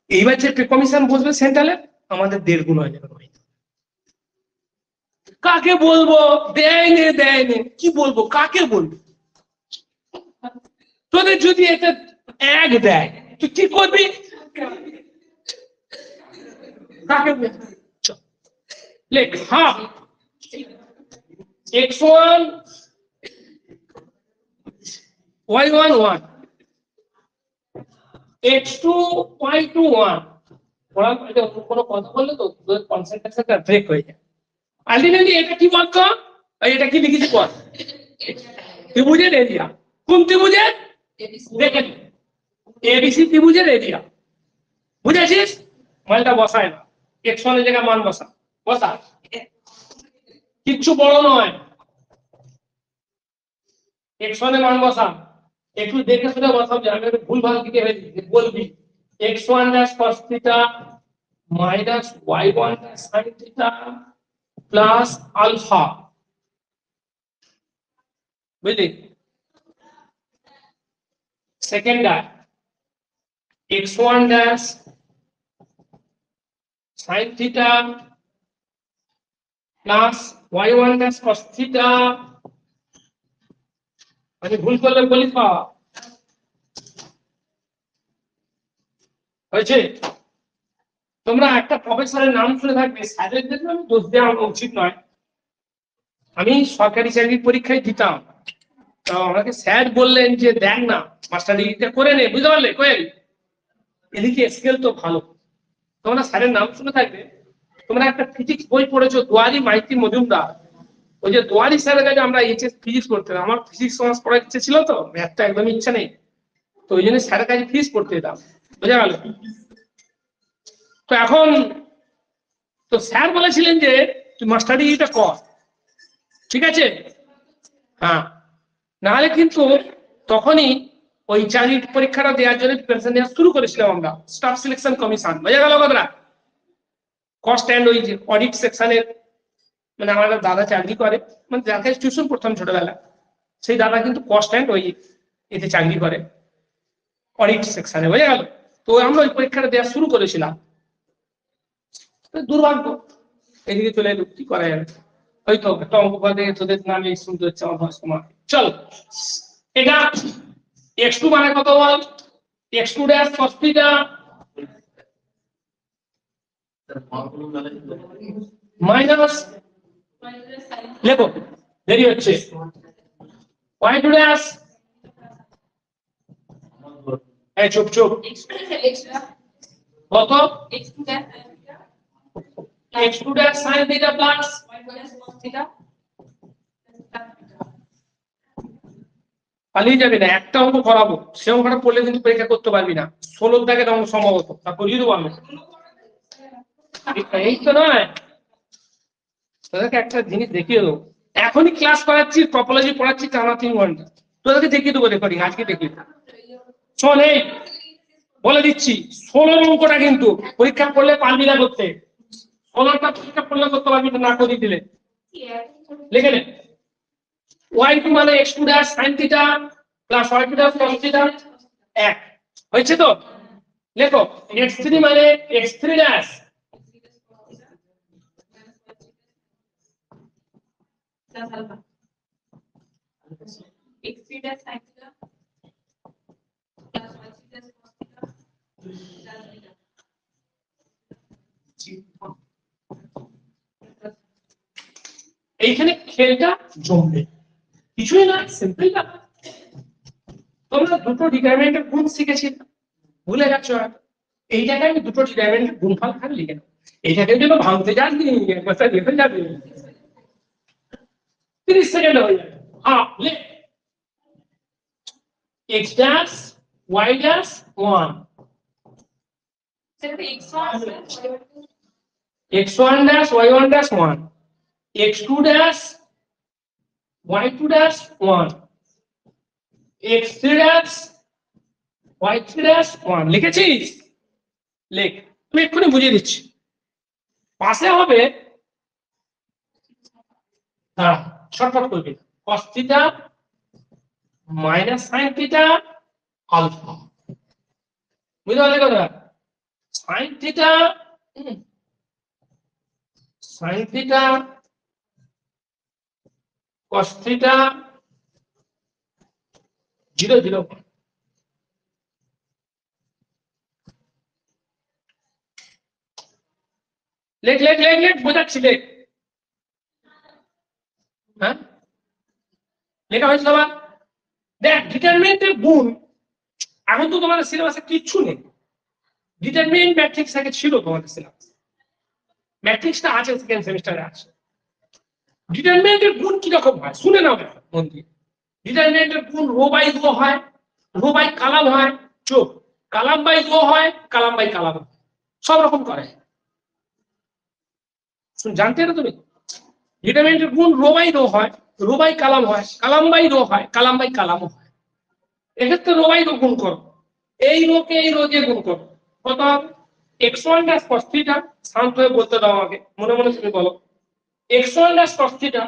এইবার যে কমিশন বসবে সেন্ট্রালে, আমাদের 1.5 গুণ হয়ে যাবে। কাকে বলবো? দেয়নি, কি বলবো? কাকে বলবো? তোদের যদি এটা 1 দেয় তুই কি করবি? কাকে বলবো? লেখ half x1 y1 1 x2 y2 1। ওরা কোনো কথা বললে তো তোদের কনসেন্ট্রেশনটা ব্রেক হয়ে যায়। আলটিমেটলি এটা কি বলতো? এটা কি লিখেছি বল? ত্রিভুজের এরিয়া। কোন ত্রিভুজের? দেখে এবিসি ত্রিভুজের এরিয়া। বুঝেছিস? মানটা বসায় না, x1 এর জায়গায় মান বসা, কিচ্ছু বড় নয়। x1 এর মান বসা, একটু দেখে শুনে বসাবি, আমি একটু ভুল ভাল দিকে বলবি x1 dash cos theta minus y1 dash sin theta plus alpha. বুঝলি? Second x1 dash sin theta plus y1 dash cos theta. আমি ভুল করলে বলিস বাবা, হয়েছে? তোমরা একটা প্রফেসরের নাম শুনে থাকবে, স্যারের জন্য আমি দোষ দেওয়া উচিত নয়। আমি সরকারি চাকরির পরীক্ষায় দিতাম, তো আমাকে স্যার বললেন যে দেখ না মাস্টার ডিগ্রিটা করে নে, বুঝতে পারলে কোয়েল? এদিকে স্কেল তো ভালো, তোমরা স্যারের নাম শুনে থাকবে। তোমরা একটা ফিজিক্স বই পড়েছো, দুয়ারি মাইতি মজুমদার। ওই যে দুয়ারি স্যারের কাছে আমরা এইচএস ফিজিক্স করতে, আমার ফিজিক্স সমাজ পড়ার ইচ্ছে ছিল, তো ম্যাথটা একদমই ইচ্ছা নেই, তো ওই জন্য স্যারের কাছে ফিজিক্স পড়তে যেতাম, বুঝা গেল? তো এখন তো স্যার বলেছিলেন যে তুই মাস্টার ডিগ্রিটা কর, ঠিক আছে? হ্যাঁ, নাহলে কিন্তু তখনই ওই চাকরির পরীক্ষাটা দেওয়ার জন্য প্রিপারেশন নেওয়া শুরু করেছিলাম আমরা, স্টাফ সিলেকশন কমিশন, বোঝা গেল কথাটা? কস্ট অ্যান্ড ওই যে অডিট সেকশনের, মানে আমার একটা দাদা চাকরি করে, মানে যার কাছে টিউশন পড়তাম ছোটবেলা, সেই দাদা কিন্তু কস্ট অ্যান্ড ওই এতে চাকরি করে, অডিট সেকশনে, বোঝা গেল? তো আমরা ওই পরীক্ষাটা দেওয়া শুরু করেছিলাম, দুর্ভাগ্য এদিকে চলে এলো, কি করা যাবে? হয়তো একটা অঙ্ক পদে তোদের নামে শুনতে হচ্ছে আমার সময়। চল, এটা x2 মানে কত বল? x2 dash cos theta minus, লেখো দেরি হচ্ছে, y2 ড্যাশ, এই চুপ চুপ, কত? x2 dash sin theta plus পালিয়ে যাবে না, একটা অঙ্ক করাবো, সে অঙ্কটা পড়লে কিন্তু পরীক্ষা করতে পারবি না, 16 দাগের অঙ্ক সম্ভবত, তা করিয়ে দেবো আমি। এই তো নয়, তোদেরকে একটা জিনিস দেখিয়ে দেবো, এখনই ক্লাস করাচ্ছি, টপোলজি পড়াচ্ছি টানা 3 ঘন্টা, তোদেরকে দেখিয়ে দেবো রেকর্ডিং, আজকে দেখিয়ে দেবো। শোন, এই বলে দিচ্ছি, 16 অঙ্কটা কিন্তু পরীক্ষা করলে পারবি না করতে, 16টা পরীক্ষা করলে করতে পারবি না, না করে দিলে। লিখে নে, y2 মানে x2 dash sin theta plus y2 dash cos theta, এক হয়েছে তো? লেখো x3 মানে x3 ড্যাশ এইখানে খেলটা জমবে, কিছুই না, সিম্পল না। তোমরা দুটো ডিটারমিনেন্টের গুণ শিখেছি, ভুলে যাচ্ছ, এই জায়গায় আমি দুটো ডিটারমিনেন্টের গুণফল খান লিখে নেবো, এইটাকে যদি ভাঙতে যাসনি একবার দেখে যাবে, 30 সেকেন্ড হয়ে যাবে। হ্যাঁ, লেখ x dash y dash 1, x1 dash y1 dash 1, x2 dash y2 dash 1, x3 dash y3 dash 1, লিখেছিস? লেখ, তুমি এক্ষুনি বুঝিয়ে দিচ্ছি, পাশে হবে, হ্যাঁ শর্টকাট করবি, cos theta minus sin theta alpha, বুঝতে পারলে কথা? sin থিটা cos থিটা 0 0, লেখ লেখ লেখ লেখ, বোঝাচ্ছি, লেখ। হ্যাঁ, লেখা হয়েছে সবার? দেখ, ডিটারমিনেন্টের গুণ এখন তো তোমাদের সিলেবাসে কিচ্ছু নেই, ডিটারমিনেন্ট ম্যাট্রিক্স আগে ছিল তোমাদের সিলেবাসে, ম্যাট্রিক্সটা আছে সেকেন্ড সেমিস্টারে আছে। ডিটারমিনেন্টের গুণ কি রকম হয় শুনে নাও মন দিয়ে। ডিটারমিনেন্টের গুণ রো বাই রো হয়, রো বাই কালাম হয়, চোখ কালাম বাই রো হয়, কালাম বাই কালাম, সব রকম করে, জানতে না তুমি? ডিটারমিনেন্টের গুণ রো বাই রো হয়, রো বাই কালাম হয়, কালাম বাই রো হয়, কালাম বাই কালামও হয়। এক্ষেত্রে রো বাই রো গুণ করো, এই রোকে এই রো দিয়ে গুণ করো, কত হবে? x1 dash cos থিটা, শান্ত হয়ে বলতে দাও আমাকে, মনে মনে তুমি বলো, x1 dash cos theta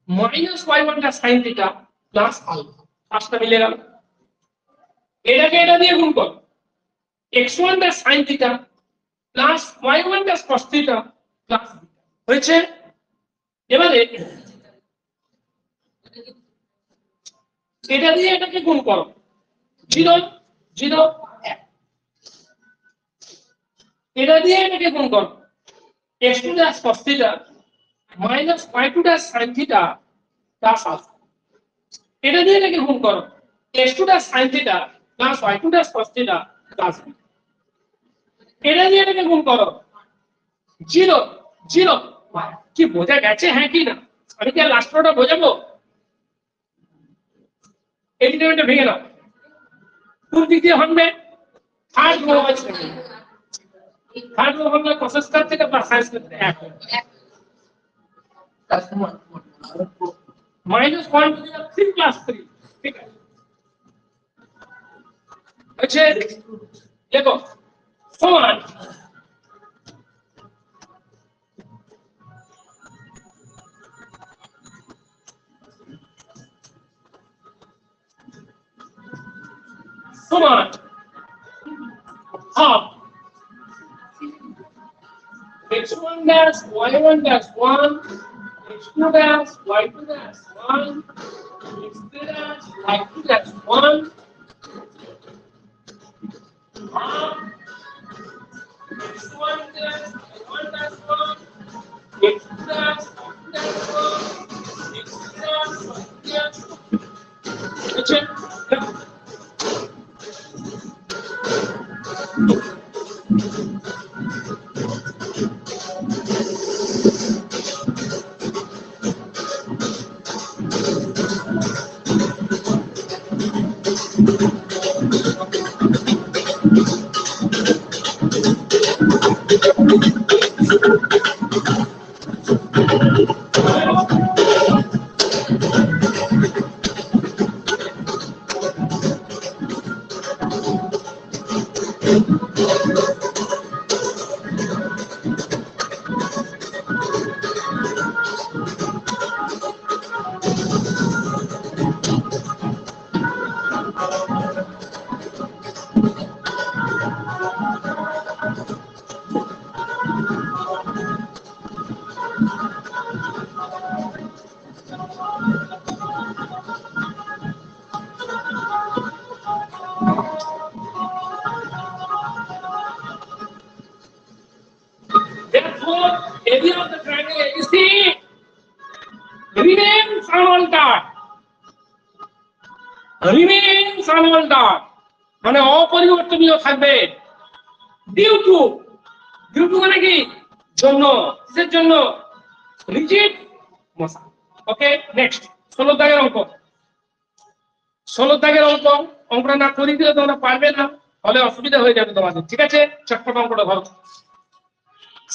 minus y1 dash sin theta plus alpha, পাঁচটা মিলে গেল। এটাকে এটা দিয়ে গুণ করো, x1 dash sin theta plus y1 dash cos theta plus হয়েছে। এবারে এটা দিয়ে এটাকে গুণ করো, 0 0 1, এটা দিয়ে এটাকে গুণ করো, x2 dash cos theta minus y2 dash sin theta plus alpha, এটা দিয়ে এটাকে গুণ করো x2 dash sin theta plus y2 dash cos theta plus b। এটা দিয়ে এটাকে গুণ করো 0 0 কি বোঝা গেছে হ্যাঁ কি না? আমি কি লাস্ট রোটা বোঝাবো? এলিমেন্টটা ভেঙে নাও। কোন দিক দিয়ে ভাঙবে? থার্ড রো আছে, থার্ড রো ভাঙলে cos স্কয়ার থেকে প্লাস sin স্কয়ার থেকে 1 মাইনাস 1 টু দি 3 প্লাস 3। ঠিক আছে, আচ্ছা দেখো সমান সমান half x1 dash y1 dash 1 x2 dash y2 dash 1 x3 dash y2 dash 1 half x1 dash y1 dash 1 x2 dash y2 dash 1 x3 dash y2 dash 1। আচ্ছা therefore area of the triangle ABC remains unaltered, remains unaltered মানে অপরিবর্তনীয় থাকবে due to মানে কি জন্য কিসের জন্য? Rigid মশা। Okay next 16 দাগের অঙ্ক। 16 দাগের অঙ্ক, অঙ্কটা না করে দিলে তোমরা পারবে না, ফলে অসুবিধা হয়ে যাবে তোমাদের। ঠিক আছে, চটপট অঙ্কটা ধরো।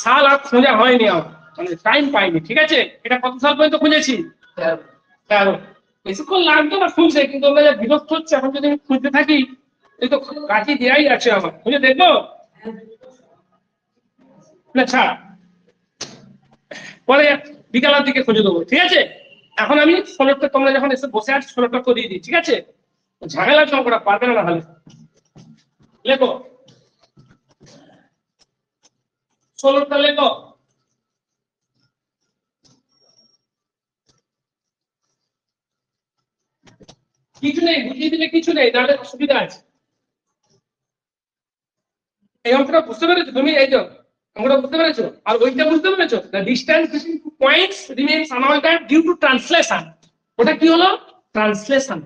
সাল আর খোঁজা হয়নি আমার, মানে টাইম পাইনি। ঠিক আছে, এটা কত সাল পর্যন্ত খুঁজেছি? 13। বেশিক্ষণ লাগতো না খুঁজতে, কিন্তু আমরা যা বিরক্ত হচ্ছে এখন যদি আমি খুঁজতে থাকি, এই তো কাজই দেয়াই আছে আমার। খুঁজে দেখবো না, ছাড়, পরে বিকালের দিকে খুঁজে দেবো। ঠিক আছে, এখন আমি 16টা, তোমরা যখন এসে বসে আছো 16টা করিয়ে দিই। ঠিক আছে, ঝামেলার অঙ্কটা পারবে না তাহলে। লেখো 16টা লেখো। কিছু নেই, বুঝিয়ে দিলে কিছু নেই, তাহলে অসুবিধা আছে। এই অঙ্কটা বুঝতে পেরেছো তুমি? এই তো অঙ্কটা বুঝতে পেরেছো? আর ওইটা বুঝতে পেরেছো? The distance between two points remains unaltered due to translation. ওটা কি হলো? ট্রান্সলেশন।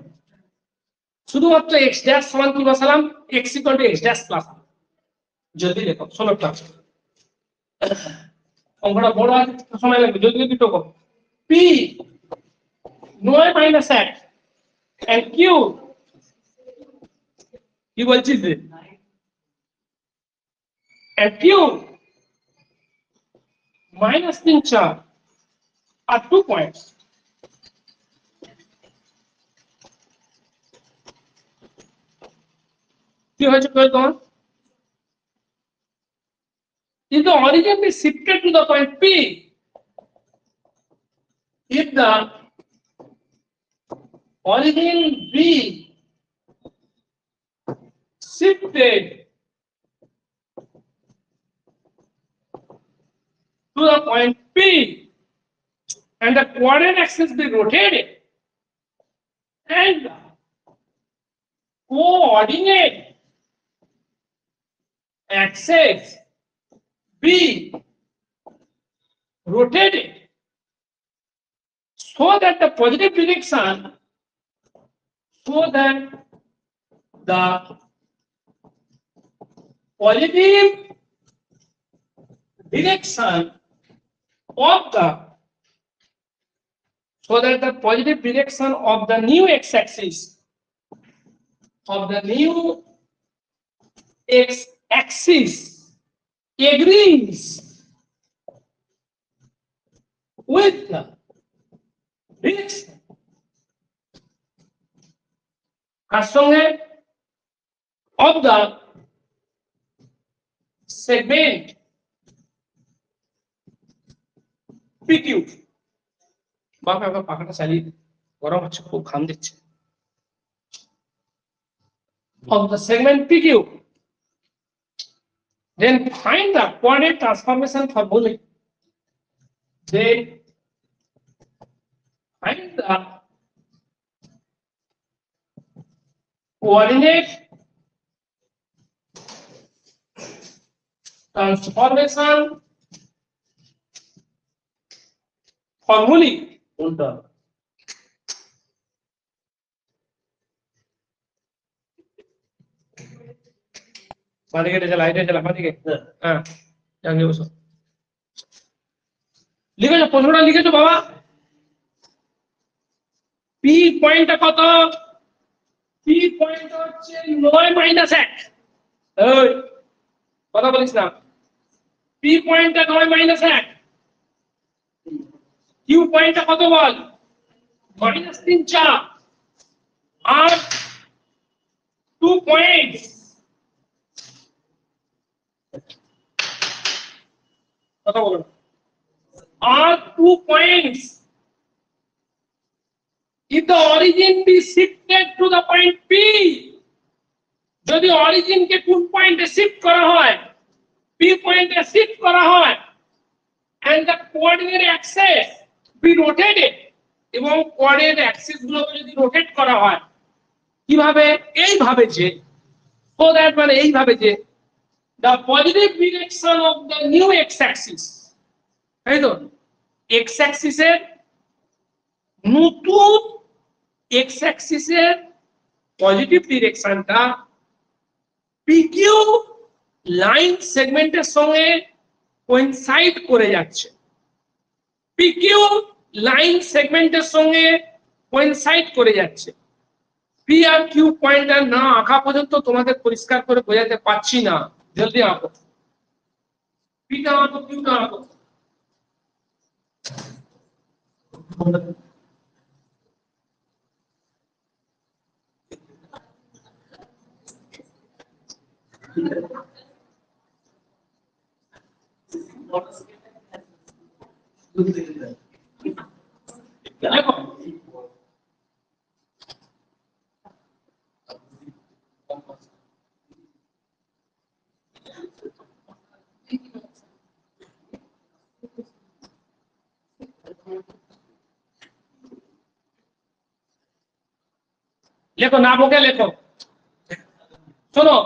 শুধুমাত্র x ড্যাশ সমান কি বসালাম? x equal to x dash plus. যদি দেখো 16টা অঙ্কটা বড় আছে, সময় লাগবে, যদি দুটো করো। p 9 মাইনাস 1 and q কি বলছিস রে? and q minus 3 4 are 2 points. কি হয়েছে তোমার? If the origin be shifted to the point P, if the origin be shifted to the point P and the coordinate axis be rotated and the coordinate axis be rotated so that the positive direction so that the positive direction of the new x-axis agrees with the direction কার সঙ্গে of the segment PQ বাবা বাবা পাখাটা চালিয়ে গরম হচ্ছে খুব ঘাম দিচ্ছে of the segment PQ then find the coordinate transformation formula then find the coordinate transformation formulae কোনটা বাদিকে এটা লাইট এটা বাদিকে হ্যাঁ জানিয়ে বসো লিখেছো প্রশ্নটা লিখেছো বাবা পি পয়েন্টটা কত পি পয়েন্ট হচ্ছে 9 মাইনাস 1 এই কথা বলিস না পি পয়েন্টটা 9 মাইনাস 1 কিউ পয়েন্টটা কত বল মাইনাস 3 4 আর 2 পয়েন্টস কথা বলো আর 2 points if the origin be shifted to the point P যদি অরিজিন কে কোন পয়েন্টে শিফট করা হয় P পয়েন্টে শিফট করা হয় and the coordinate axis be rotated এবং কোঅর্ডিনেট অ্যাক্সিস গুলোকে যদি রোটেট করা হয় কিভাবে এইভাবে যে so that মানে এইভাবে যে the positive direction of the new x axis তাই তো x axis এর নতুন x axis এর পজিটিভ ডিরেকশনটা PQ লাইন সেগমেন্টের সঙ্গে কোইনসাইড করে যাচ্ছে PQ লাইন সেগমেন্টের সঙ্গে কোইনসাইড করে যাচ্ছে P আর Q পয়েন্টটা না আঁকা পর্যন্ত তোমাদের পরিষ্কার করে বোঝাতে পারছি না জলদি আঁকো P টা আঁকো Q টা আঁকো দেখো লেখো না বকে লেখো শোনো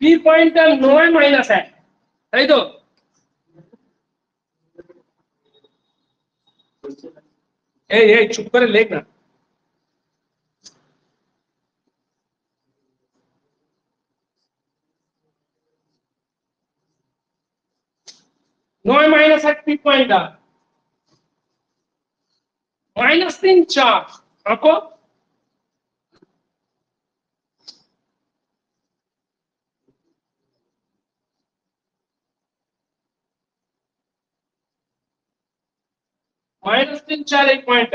পি পয়েন্টটা 9 মাইনাস 1 তাই তো এই চুপ করে লেখ না নয় মাইনাস 1 পি পয়েন্টটা -3 4 আঁকো -3 4 एक point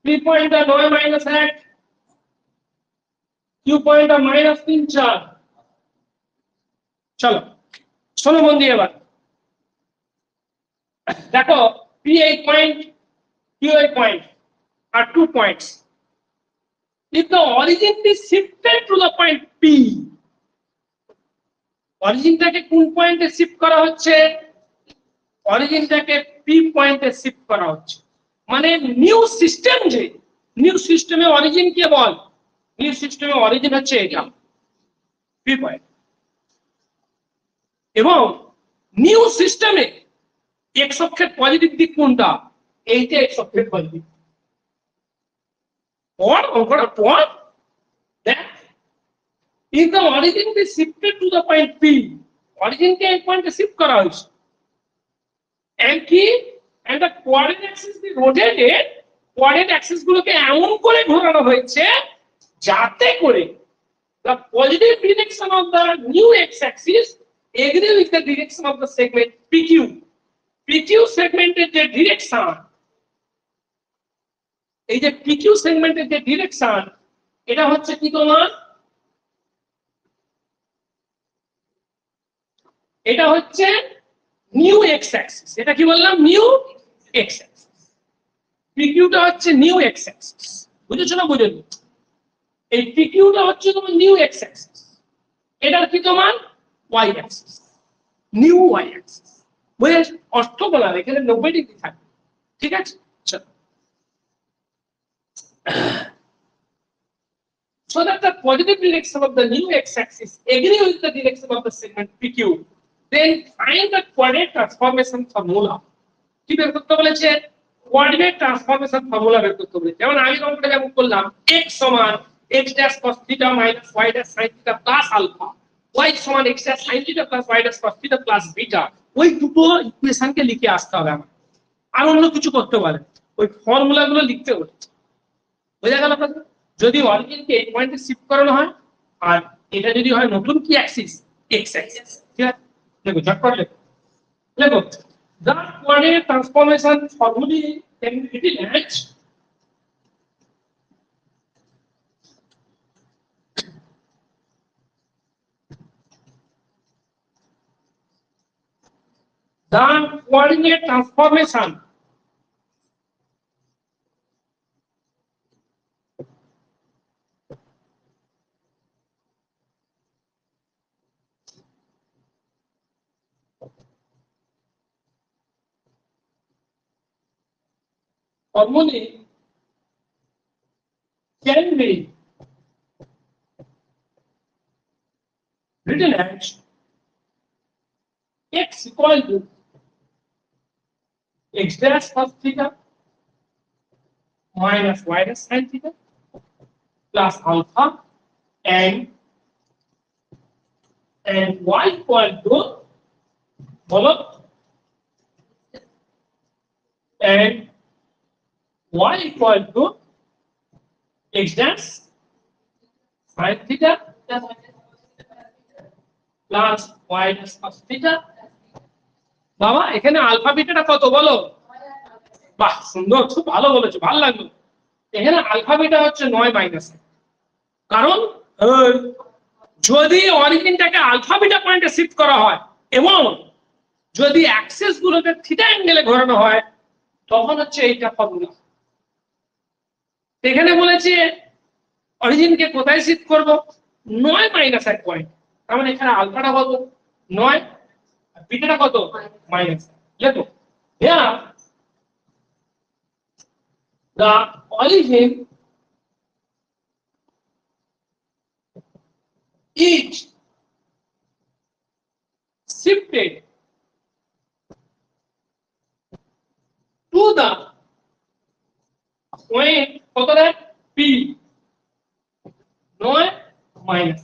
P point 9 minus 1 Q point -3 4 চলো শোনো মন দিয়ে এবার দেখো P8 point Q8 point are 2 points if the origin is shifted to the point P অরিজিনটাকে কোন পয়েন্টে শিফট করা হচ্ছে অরিজিনটাকে P পয়েন্টে শিফট করা হচ্ছে মানে নিউ সিস্টেম যে নিউ সিস্টেমে অরিজিন কে বল, নিউ সিস্টেমে অরিজিন হচ্ছে এটা পি পয়েন্ট, এবং নিউ সিস্টেমে এক্স অক্ষের পজিটিভ দিক কোনটা, এইটা এক্স অক্ষের পজিটিভ। পর অঙ্কটা পর দেখ, if the origin be shifted to the point P, origin কে এই পয়েন্টে শিফট করা হয়েছে, and কি, and the coordinate axis be rotated, coordinate axis গুলোকে এমন করে ঘোরানো হয়েছে যাতে করে the positive direction of the new x axis agree with the direction of the segment PQ. PQ সেগমেন্টের যে ডিরেকশন, এই যে PQ সেগমেন্টের যে ডিরেকশন, এটা হচ্ছে কি তোমার, এটা হচ্ছে নিউ এক্স অ্যাক্সিস। এটা কি বললাম, নিউ এক্স অ্যাক্সিস। পিকিউটা হচ্ছে নিউ এক্স অ্যাক্সিস, বুঝেছো না বুঝেছো? এই পিকিউটা হচ্ছে তোমার নিউ এক্স অ্যাক্সিস, এটা কি তোমার y axis, new y axis. বুঝে অর্থ বলার এখানে 90 ডিগ্রি থাকবে, ঠিক আছে? চলো, so that the positive direction of the new x-axis agree with the direction of the segment PQ, then find the coordinate transformation formula. কি বের করতে বলেছে? কোঅর্ডিনেট ট্রান্সফরমেশন ফর্মুলা বের করতে বলেছে। যেমন আমি অঙ্কটা যেমন করলাম, x সমান x dash cos theta minus y dash sin theta plus alpha, y সমান x dash sin theta plus y dash cos theta plus beta. ওই দুটো ইকুয়েশনকে লিখে আসতে হবে আমার, আর অন্য কিছু করতে পারে, ওই ফর্মুলাগুলো লিখতে বলেছে। বোঝা গেল আপনাদের? যদি অরিজিনকে এই পয়েন্টে শিফট করানো হয়, আর এটা যদি হয় নতুন কি অ্যাক্সিস, এক্স অ্যাক্সিস, ঠিক আছে? দেখো ঝটপট লেখো, লেখো the coordinate transformation formula can be written as the coordinate transformation formula can be written as x equal to x dash cos theta minus y dash sin theta plus alpha and y equal to বলো, and y equal to x dash sin theta plus y dash cos theta। বাবা এখানে alpha বিটাটা কত বলো? বাহ সুন্দর, খুব ভালো বলেছো, ভালো লাগলো। এখানে আলফা বিটা হচ্ছে 9 মাইনাস, কারণ যদি অরিজিনটাকে আলফা বিটা পয়েন্টে শিফট করা হয় এবং যদি অ্যাক্সিস গুলোকে থিটা অ্যাঙ্গেলে ঘোরানো হয়, তখন হচ্ছে এইটা ফর্মুলা। এখানে বলেছে অরিজিনকে কোথায় শিফট করব, 9 মাইনাস 1 পয়েন্ট, তার মানে এখানে আলফাটা কত, 9, আর বিটাটা কত, মাইনাস। দেখো here the origin is shifted to the point কতটা P, 9 মাইনাস।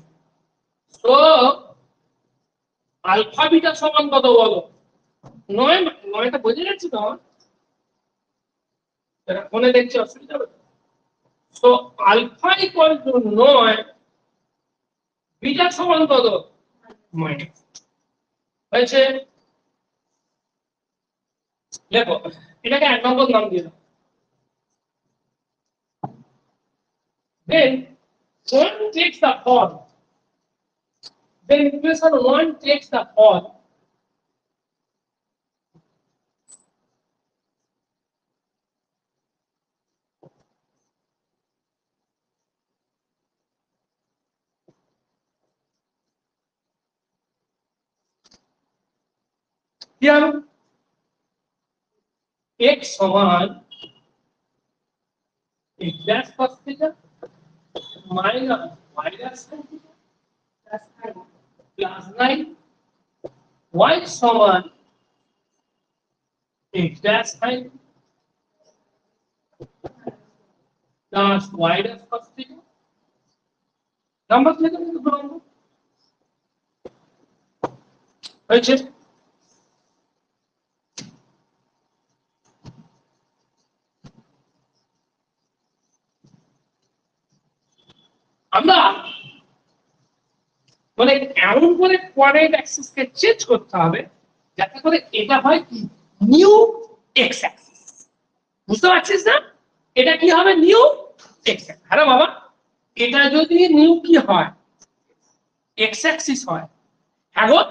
তো আলফা বিটা সমান কত বলো, 9, 9টা বুঝে যাচ্ছে তো আমার, এটা ফোনে দেখছি অসুবিধা হবে। তো আলফা ইকুয়াল টু 9, বিটা সমান কত, মাইনাস হয়েছে। দেখো এটাকে 1 নম্বর নাম দিয়ে দাও। Then one takes the form, then equation 1 takes the form here x সমান x dash cos theta minus y dash sin theta plus 9 y সমান x dash sin plus y dash cos theta number থেকে কিন্তু বলবো হয়েছে। আমরা মানে এমন করে কোঅর্ডিনেট অ্যাক্সিস কে চেঞ্জ করতে হবে যাতে করে এটা হয় কি নিউ এক্স অ্যাক্সিস। বুঝতে পারছিস না? এটা কি হবে নিউ এক্স অ্যাক্সিস। আরে বাবা এটা যদি নিউ কি হয় এক্স অ্যাক্সিস হয়, এখন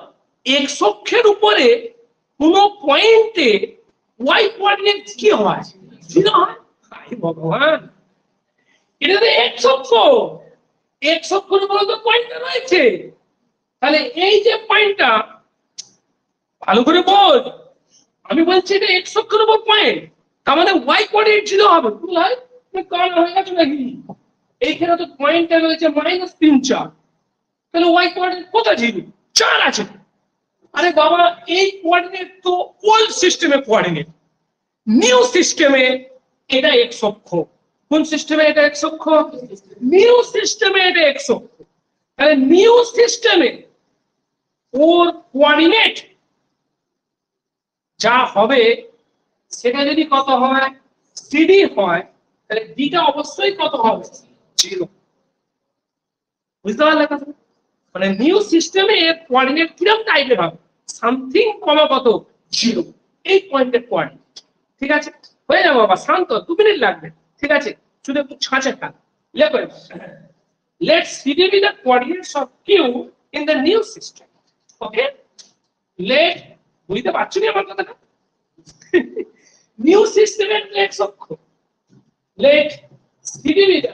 এক্স অক্ষের উপরে কোন পয়েন্টে ওয়াই কোঅর্ডিনেট কি হয় জিরো হয়। হাই ভগবান, এটা তো এক্স অক্ষ, এক্স অক্ষের উপরে তো পয়েন্টটা রয়েছে, তাহলে এই যে পয়েন্টটা ভালো করে বল, আমি বলছি এটা এক্স অক্ষের উপর পয়েন্ট, তার মানে ওয়াই কোঅর্ডিনেট জিরো হবে। ভুল হয় কারণ হয়ে গেছে নাকি? এইখানে তো পয়েন্টটা রয়েছে -3 4, তাহলে ওয়াই কোঅর্ডিনেট কোথায় জিরো 4 আছে। আরে বাবা এই কোঅর্ডিনেট তো ওল্ড সিস্টেমে কোঅর্ডিনেট, নিউ সিস্টেমে এটা এক্স অক্ষ। কোন সিস্টেমে এটা এক্স অক্ষ? নিউ সিস্টেমে এটা এক্স অক্ষ। তাহলে নিউ সিস্টেমে ওর কোঅর্ডিনেট যা হবে সেটা যদি কত হয় সিডি হয়, তাহলে ডিটা অবশ্যই কত হবে জিরো। বুঝতে পারলে কথা? মানে নিউ সিস্টেমে এর কোঅর্ডিনেট কিরকম টাইপের হবে, সামথিং কমা কত জিরো, এই পয়েন্টের কোঅর্ডিনেট। ঠিক আছে, হয়ে যাবে বাবা, শান্ত 2 মিনিট লাগবে। ঠিক আছে, শুধু একটু ছাঁচে খান। লেখো let CD be the coordinates of Q in the new system. Okay, let বুঝতে পারছো না আমার কথাটা? নিউ সিস্টেমের x অক্ষ, let CD be the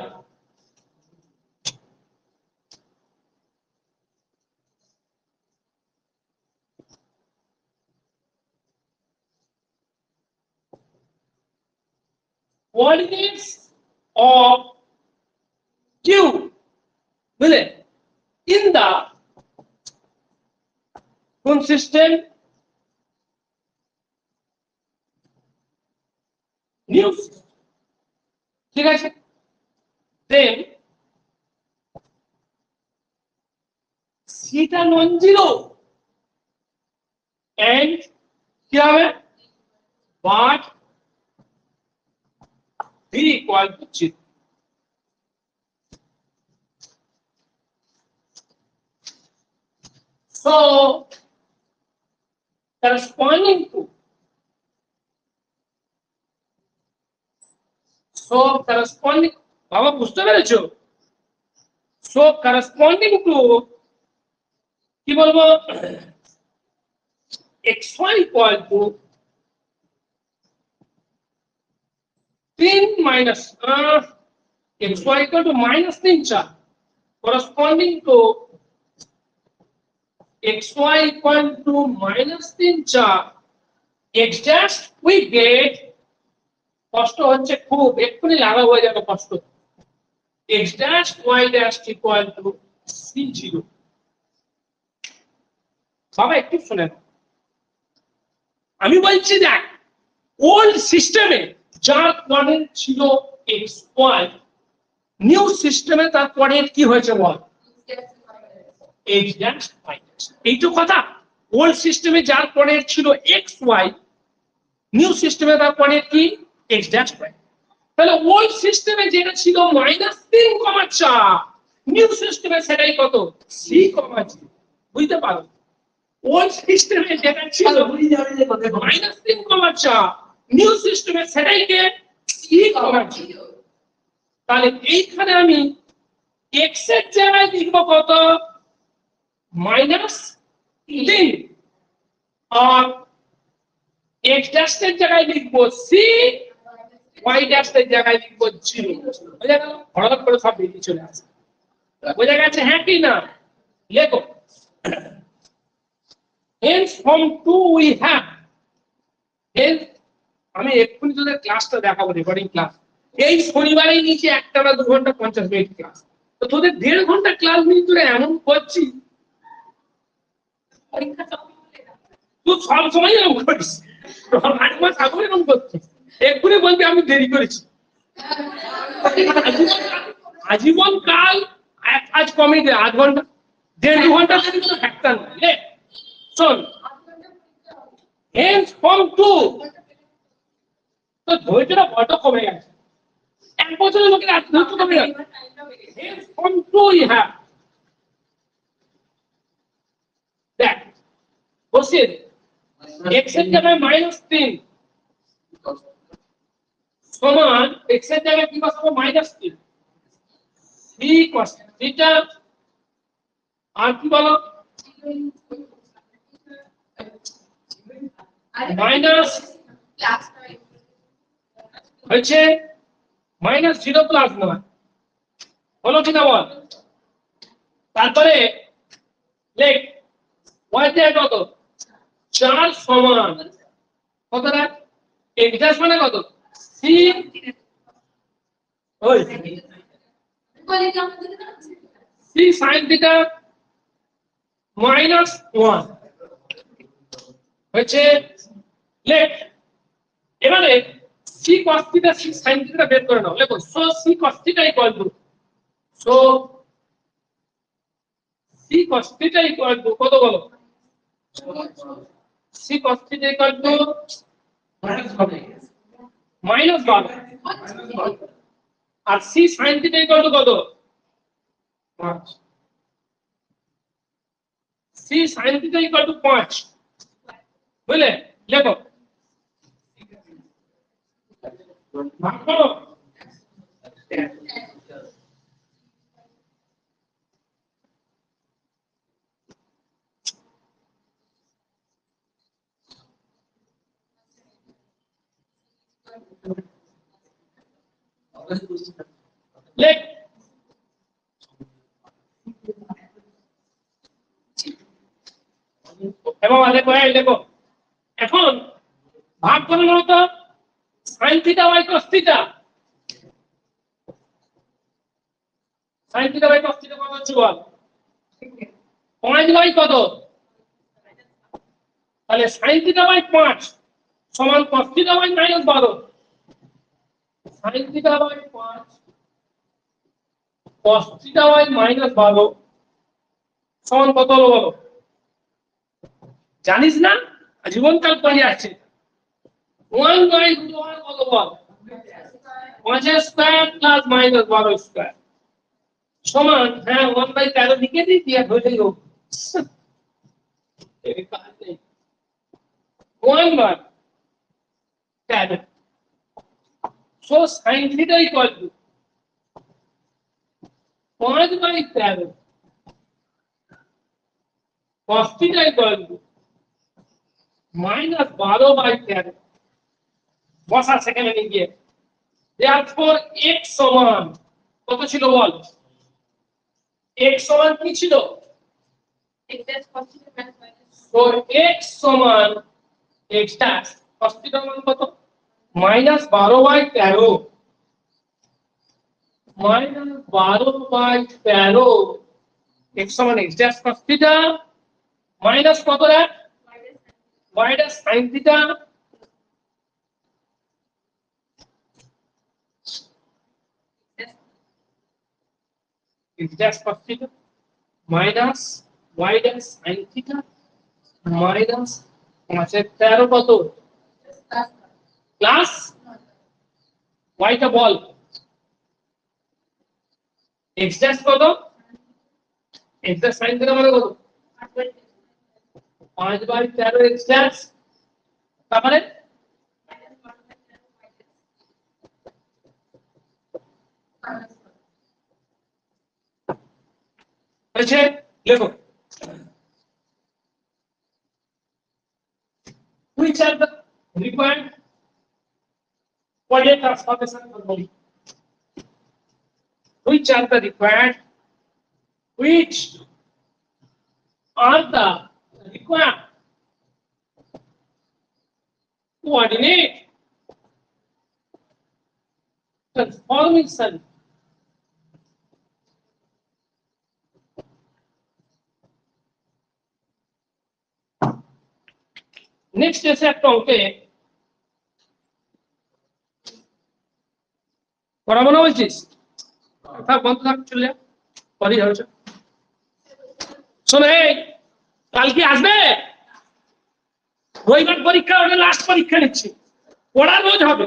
coordinates of Q, বুঝলে, in the কোন সিস্টেম? নিউ। ঠিক আছে, দেন থিটা নন জিরো এন্ড কি হবে but V equal to zero. So corresponding to বাবা বুঝতে পেরেছো? So corresponding to কি বলবো xy equal to 3 minus xy equal to -3 4, corresponding to xy equal to -3 4, x dash we get, কষ্ট হচ্ছে খুব, এক্ষুনি লাগা হয়ে যাবে কষ্ট, x dash y dash equal to c0। বাবা একটু শুনেন, আমি বলছি দেখ ওল্ড সিস্টেমে যার কোঅর্ডিনেট ছিল xy, নিউ সিস্টেমে তার কোঅর্ডিনেট কি হয়েছে বল x dash y dash। এইটু কথা, ওল্ড সিস্টেমে যার কোঅর্ডিনেট ছিল xy, নিউ সিস্টেমে তার কোঅর্ডিনেট কি x dash y। তাহলে ওল্ড সিস্টেমে যেটা ছিল -3, নিউ সিস্টেমে সেটাই কত c,0। বুঝতে পারো? ওল্ড সিস্টেমে যেটা ছিল -3, নিউ সিস্টেমে সেটাই কে c,0। তাহলে এইখানে আমি x এর জায়গায় লিখব কত -3, আর x dash এর জায়গায় লিখব c, y dash এর জায়গায় লিখব 0। বুঝা গেল? হঠাৎ করে সব বেরিয়ে চলে আসে। বোঝা গেছে হ্যাঁ কি না? লেখো hence from 2 we have, hence আমি এক্ষুনি তোদের ক্লাসটা দেখাবো, রেকর্ডিং ক্লাস। এই শনিবারেই নিচে 1 টা 2 ঘন্টা 50 মিনিট ক্লাস, তো তোদের 1.5 ঘন্টা ক্লাস নিয়ে তোরা এমন করছি, পরীক্ষা চলবে বলে না। তুই সব সময় এরকম করিস, 8 মাস আগে এরকম করছিস, এক্ষুনি বলবি আমি দেরি করেছি। আজীবন কাল আজ কমে যায় 8 ঘন্টা, 1.5 ঘন্টা দেরি করে ফ্যাক্টর না। শোন, হেন্স ফর্ম 2 তো ধৈর্যটা বড় কমে গেছে, 1 বছরের লোকের আর ধৈর্য কমে গেছে। হেন্স ফর্ম 2 you have, দেখ বসিয়ে x এর জায়গায় -3 সমান x এর জায়গায় কি বসাবো -3 c cos থিটা, আর কি বলো মাইনাস হচ্ছে -0 প্লাস 9 হলো কিনা বল। তারপরে লেখ y তে কত 4 সমান কতটা x মানে কত c ওই c sin থিটা -1 হচ্ছে লেখ। এবারে c cos theta c sin theta বের করে নাও, লেখো so c cos theta equal to so c cos theta equal to কত বলো, c cos theta equal to -12 আর c sin theta equal to কত 5, c sin theta equal to 5 বুঝলে, লেখো ভাগ করো। লেখ এবং লেখো লেখো এখন ভাগ করে নাও তো sin theta by cos theta, sin theta by cos theta কত হচ্ছে বল 5 বাই কত, তাহলে sin থিটা বাই 5 সমান cos theta by -12, sin theta by 5 cos theta by -12 সমান কত হলো বলো, জানিস না জীবনকাল পড়ে আছে 1/√1 কত বল 5 স্কয়ার প্লাস -12 স্কয়ার সমান, হ্যাঁ 1/13 লিখে দিই দিয়ে হয়ে গেল 1/13 so sin theta equal two 5/13 cos theta equal two -12/13 বসা সেকেন্ডে গিয়ে, therefore x সমান কত ছিল বল, x সমান কি ছিল, তো x সমান x dash cos থিটা মান কত -12/13 -12/13 x সমান x dash cos theta minus কত রে y dash sin theta x dash cos theta minus y dash sin theta minus 5/13 কত প্লাস y টা বল x dash কত x dash sin theta মানে কত 5/13 x dash তারপরে হয়েছে লেখো which are the required Fourier transformation formulae, which are the required coordinate transformation. Next এসে একটা অঙ্কে পড়াবো না বলছিস? থাক, বন্ধ থাক, চলে যা, পরেই হচ্ছে। শোনো, এই কালকে আসবে, রবিবার পরীক্ষা, ওটা লাস্ট পরীক্ষা নিচ্ছি। পড়া রোজ হবে,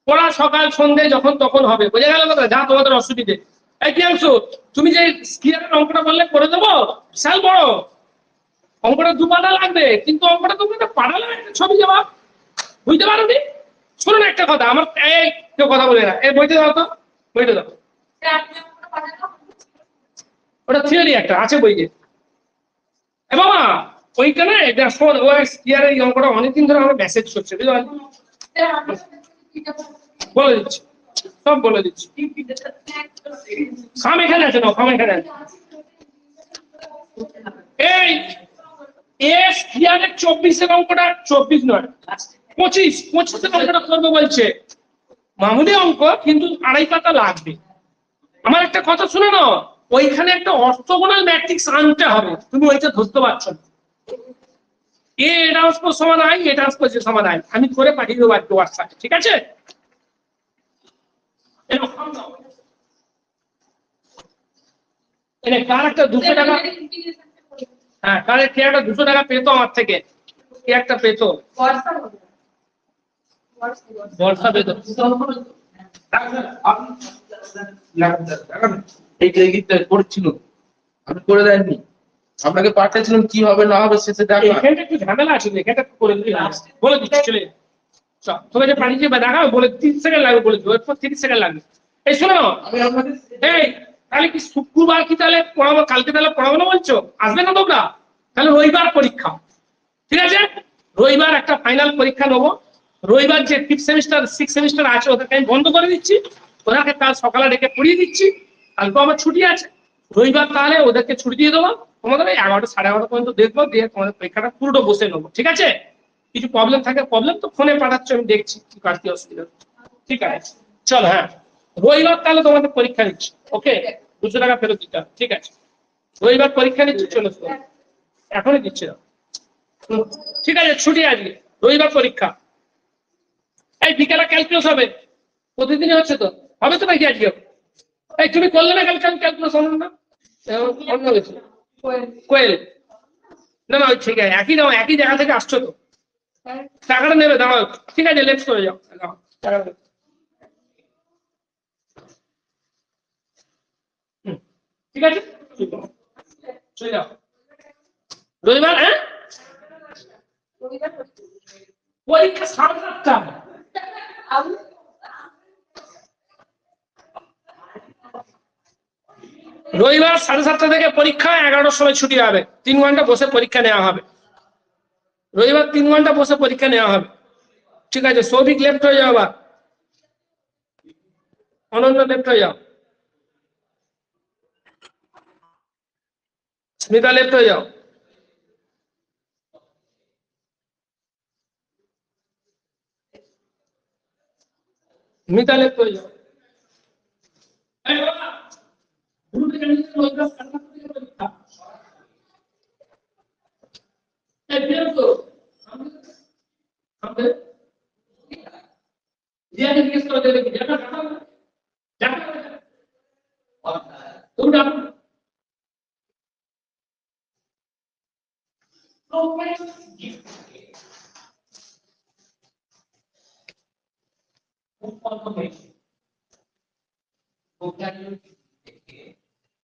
পড়া সকাল সন্ধ্যে যখন তখন হবে, বোঝা গেল কথা? যা তোমাদের অসুবিধে। এই প্রিয়াংশু, তুমি যে স্কিয়ারের অঙ্কটা বললে করে দেবো, বিশাল বড় অঙ্কটা, 2 পাতা লাগবে, কিন্তু অঙ্কটা তুমি পাঠালে একটা ছবি জবাব, বুঝতে পারোনি? শোনো না একটা কথা, আমার এই কেউ কথা বলে না, এই বইতে দাও তো, বইতে দাও। ওটা থিওরি একটা আছে বইতে। এ বাবা, ওইখানে এটা শোন, ও স্কিয়ারের এই অঙ্কটা অনেকদিন ধরে আমার মেসেজ করছে, বুঝতে পারলি? বলে দিচ্ছি, সব বলে দিচ্ছি। খাম এখানে আছে, না খাম এখানে আছে। এই এস কিয়ারের 24 অঙ্কটা, 24 নয় 25 অঙ্কটা করবো বলছে। মামুলি অঙ্ক, কিন্তু 2.5 পাতা লাগবে। আমার একটা কথা শুনে না, ওইখানে একটা অর্থোগোনাল ম্যাট্রিক্স আনতে হবে, তুমি ওইটা ধরতে পারছো না। এ ট্রান্সপোজ সমান আই, এ ট্রান্সপোজ সমান আই, আমি করে পাঠিয়ে দেবো একটু হোয়াটসঅ্যাপে, ঠিক আছে? কার একটা 200 টাকা, হ্যাঁ কার কে একটা 200 টাকা পেতো আমার থেকে, কে একটা পেতো, বর্ষা পেতো। এই যে গীতটা করছিল, আমি করে দেয়নি, আপনাকে পাঠিয়েছিলাম, কি হবে না হবে শেষে দেখা। এখানটা একটু ঝামেলা আছে, এখানটা করে দিবি, বলে দিচ্ছি, চলে চল, তোকে যে পাঠিয়েছি বা দেখা বলে 30 সেকেন্ড লাগবে, বলে দিবি, 30 সেকেন্ড লাগবে। এই শোনো, আমি আপনাদের এই তাহলে কি শুক্রবার কি তাহলে পড়াবো, কালকে তাহলে পড়াবো না বলছো? আসবে না তোমরা? তাহলে রবিবার পরীক্ষা, ঠিক আছে? রবিবার একটা ফাইনাল পরীক্ষা নেবো। রবিবার যে 5th সেমিস্টার 6th সেমিস্টার আছে, ওদেরকে আমি বন্ধ করে দিচ্ছি, ওদেরকে কাল সকালে ডেকে পড়িয়ে দিচ্ছি। কালকে আমার ছুটি আছে, রবিবার তাহলে ওদেরকে ছুটি দিয়ে দেবো। তোমাদের 11টা 11:30 পর্যন্ত দেখবো, দিয়ে তোমাদের পরীক্ষাটা পুরোটা বসে নেবো, ঠিক আছে? কিছু প্রবলেম থাকে, প্রবলেম তো ফোনে পাঠাচ্ছ, আমি দেখছি কি কাটতে অসুবিধা, ঠিক আছে? চল, হ্যাঁ রবিবার তাহলে তোমাদের পরীক্ষা নিচ্ছি, ওকে? 200 টাকা ফেরত দিতে হবে, ঠিক আছে? রবিবার পরীক্ষা নিচ্ছি, চলে এখনই দিচ্ছি না, ঠিক আছে? ছুটি আজকে, রবিবার পরীক্ষা। এই বিকেলে ক্যালকুলাস হবে, প্রতিদিনই হচ্ছে তো, হবে তো নাকি আজকে? এই তুমি করলে না কালকে ক্যালকুলাস, অন্য না অন্য কিছু, কোয়েল না না, ঠিক আছে, একই দাও, একই জায়গা থেকে আসছো তো, টাকাটা নেবে, দাঁড়াও, ঠিক আছে, লেটস করে যাও, টাকাটা নেবে। ঠিক আছে, চলে যাও রবিবার, হ্যাঁ পরীক্ষা 7:30। রবিবার 7:30 থেকে পরীক্ষা, 11টার সময় ছুটি হবে, 3 ঘন্টা বসে পরীক্ষা নেওয়া হবে। রবিবার 3 ঘন্টা বসে পরীক্ষা নেওয়া হবে, ঠিক আছে? সৌভিক লেফট হয়ে যাও, আবার অনন্য লেফট হয়ে যাও, স্মিতা লেফট হয়ে যাও, মিতা লেফট হয়ে যাও। এই বাবা, গ্রুপে জানিয়ে দিন, রবিবার 7:30 থেকে পরীক্ষা। এই বের তো, আমাদের জিয়াকে জিজ্ঞেস করে দেবে, জানা জানা তুমি ডাকো। খুব অল্প হয়েছে।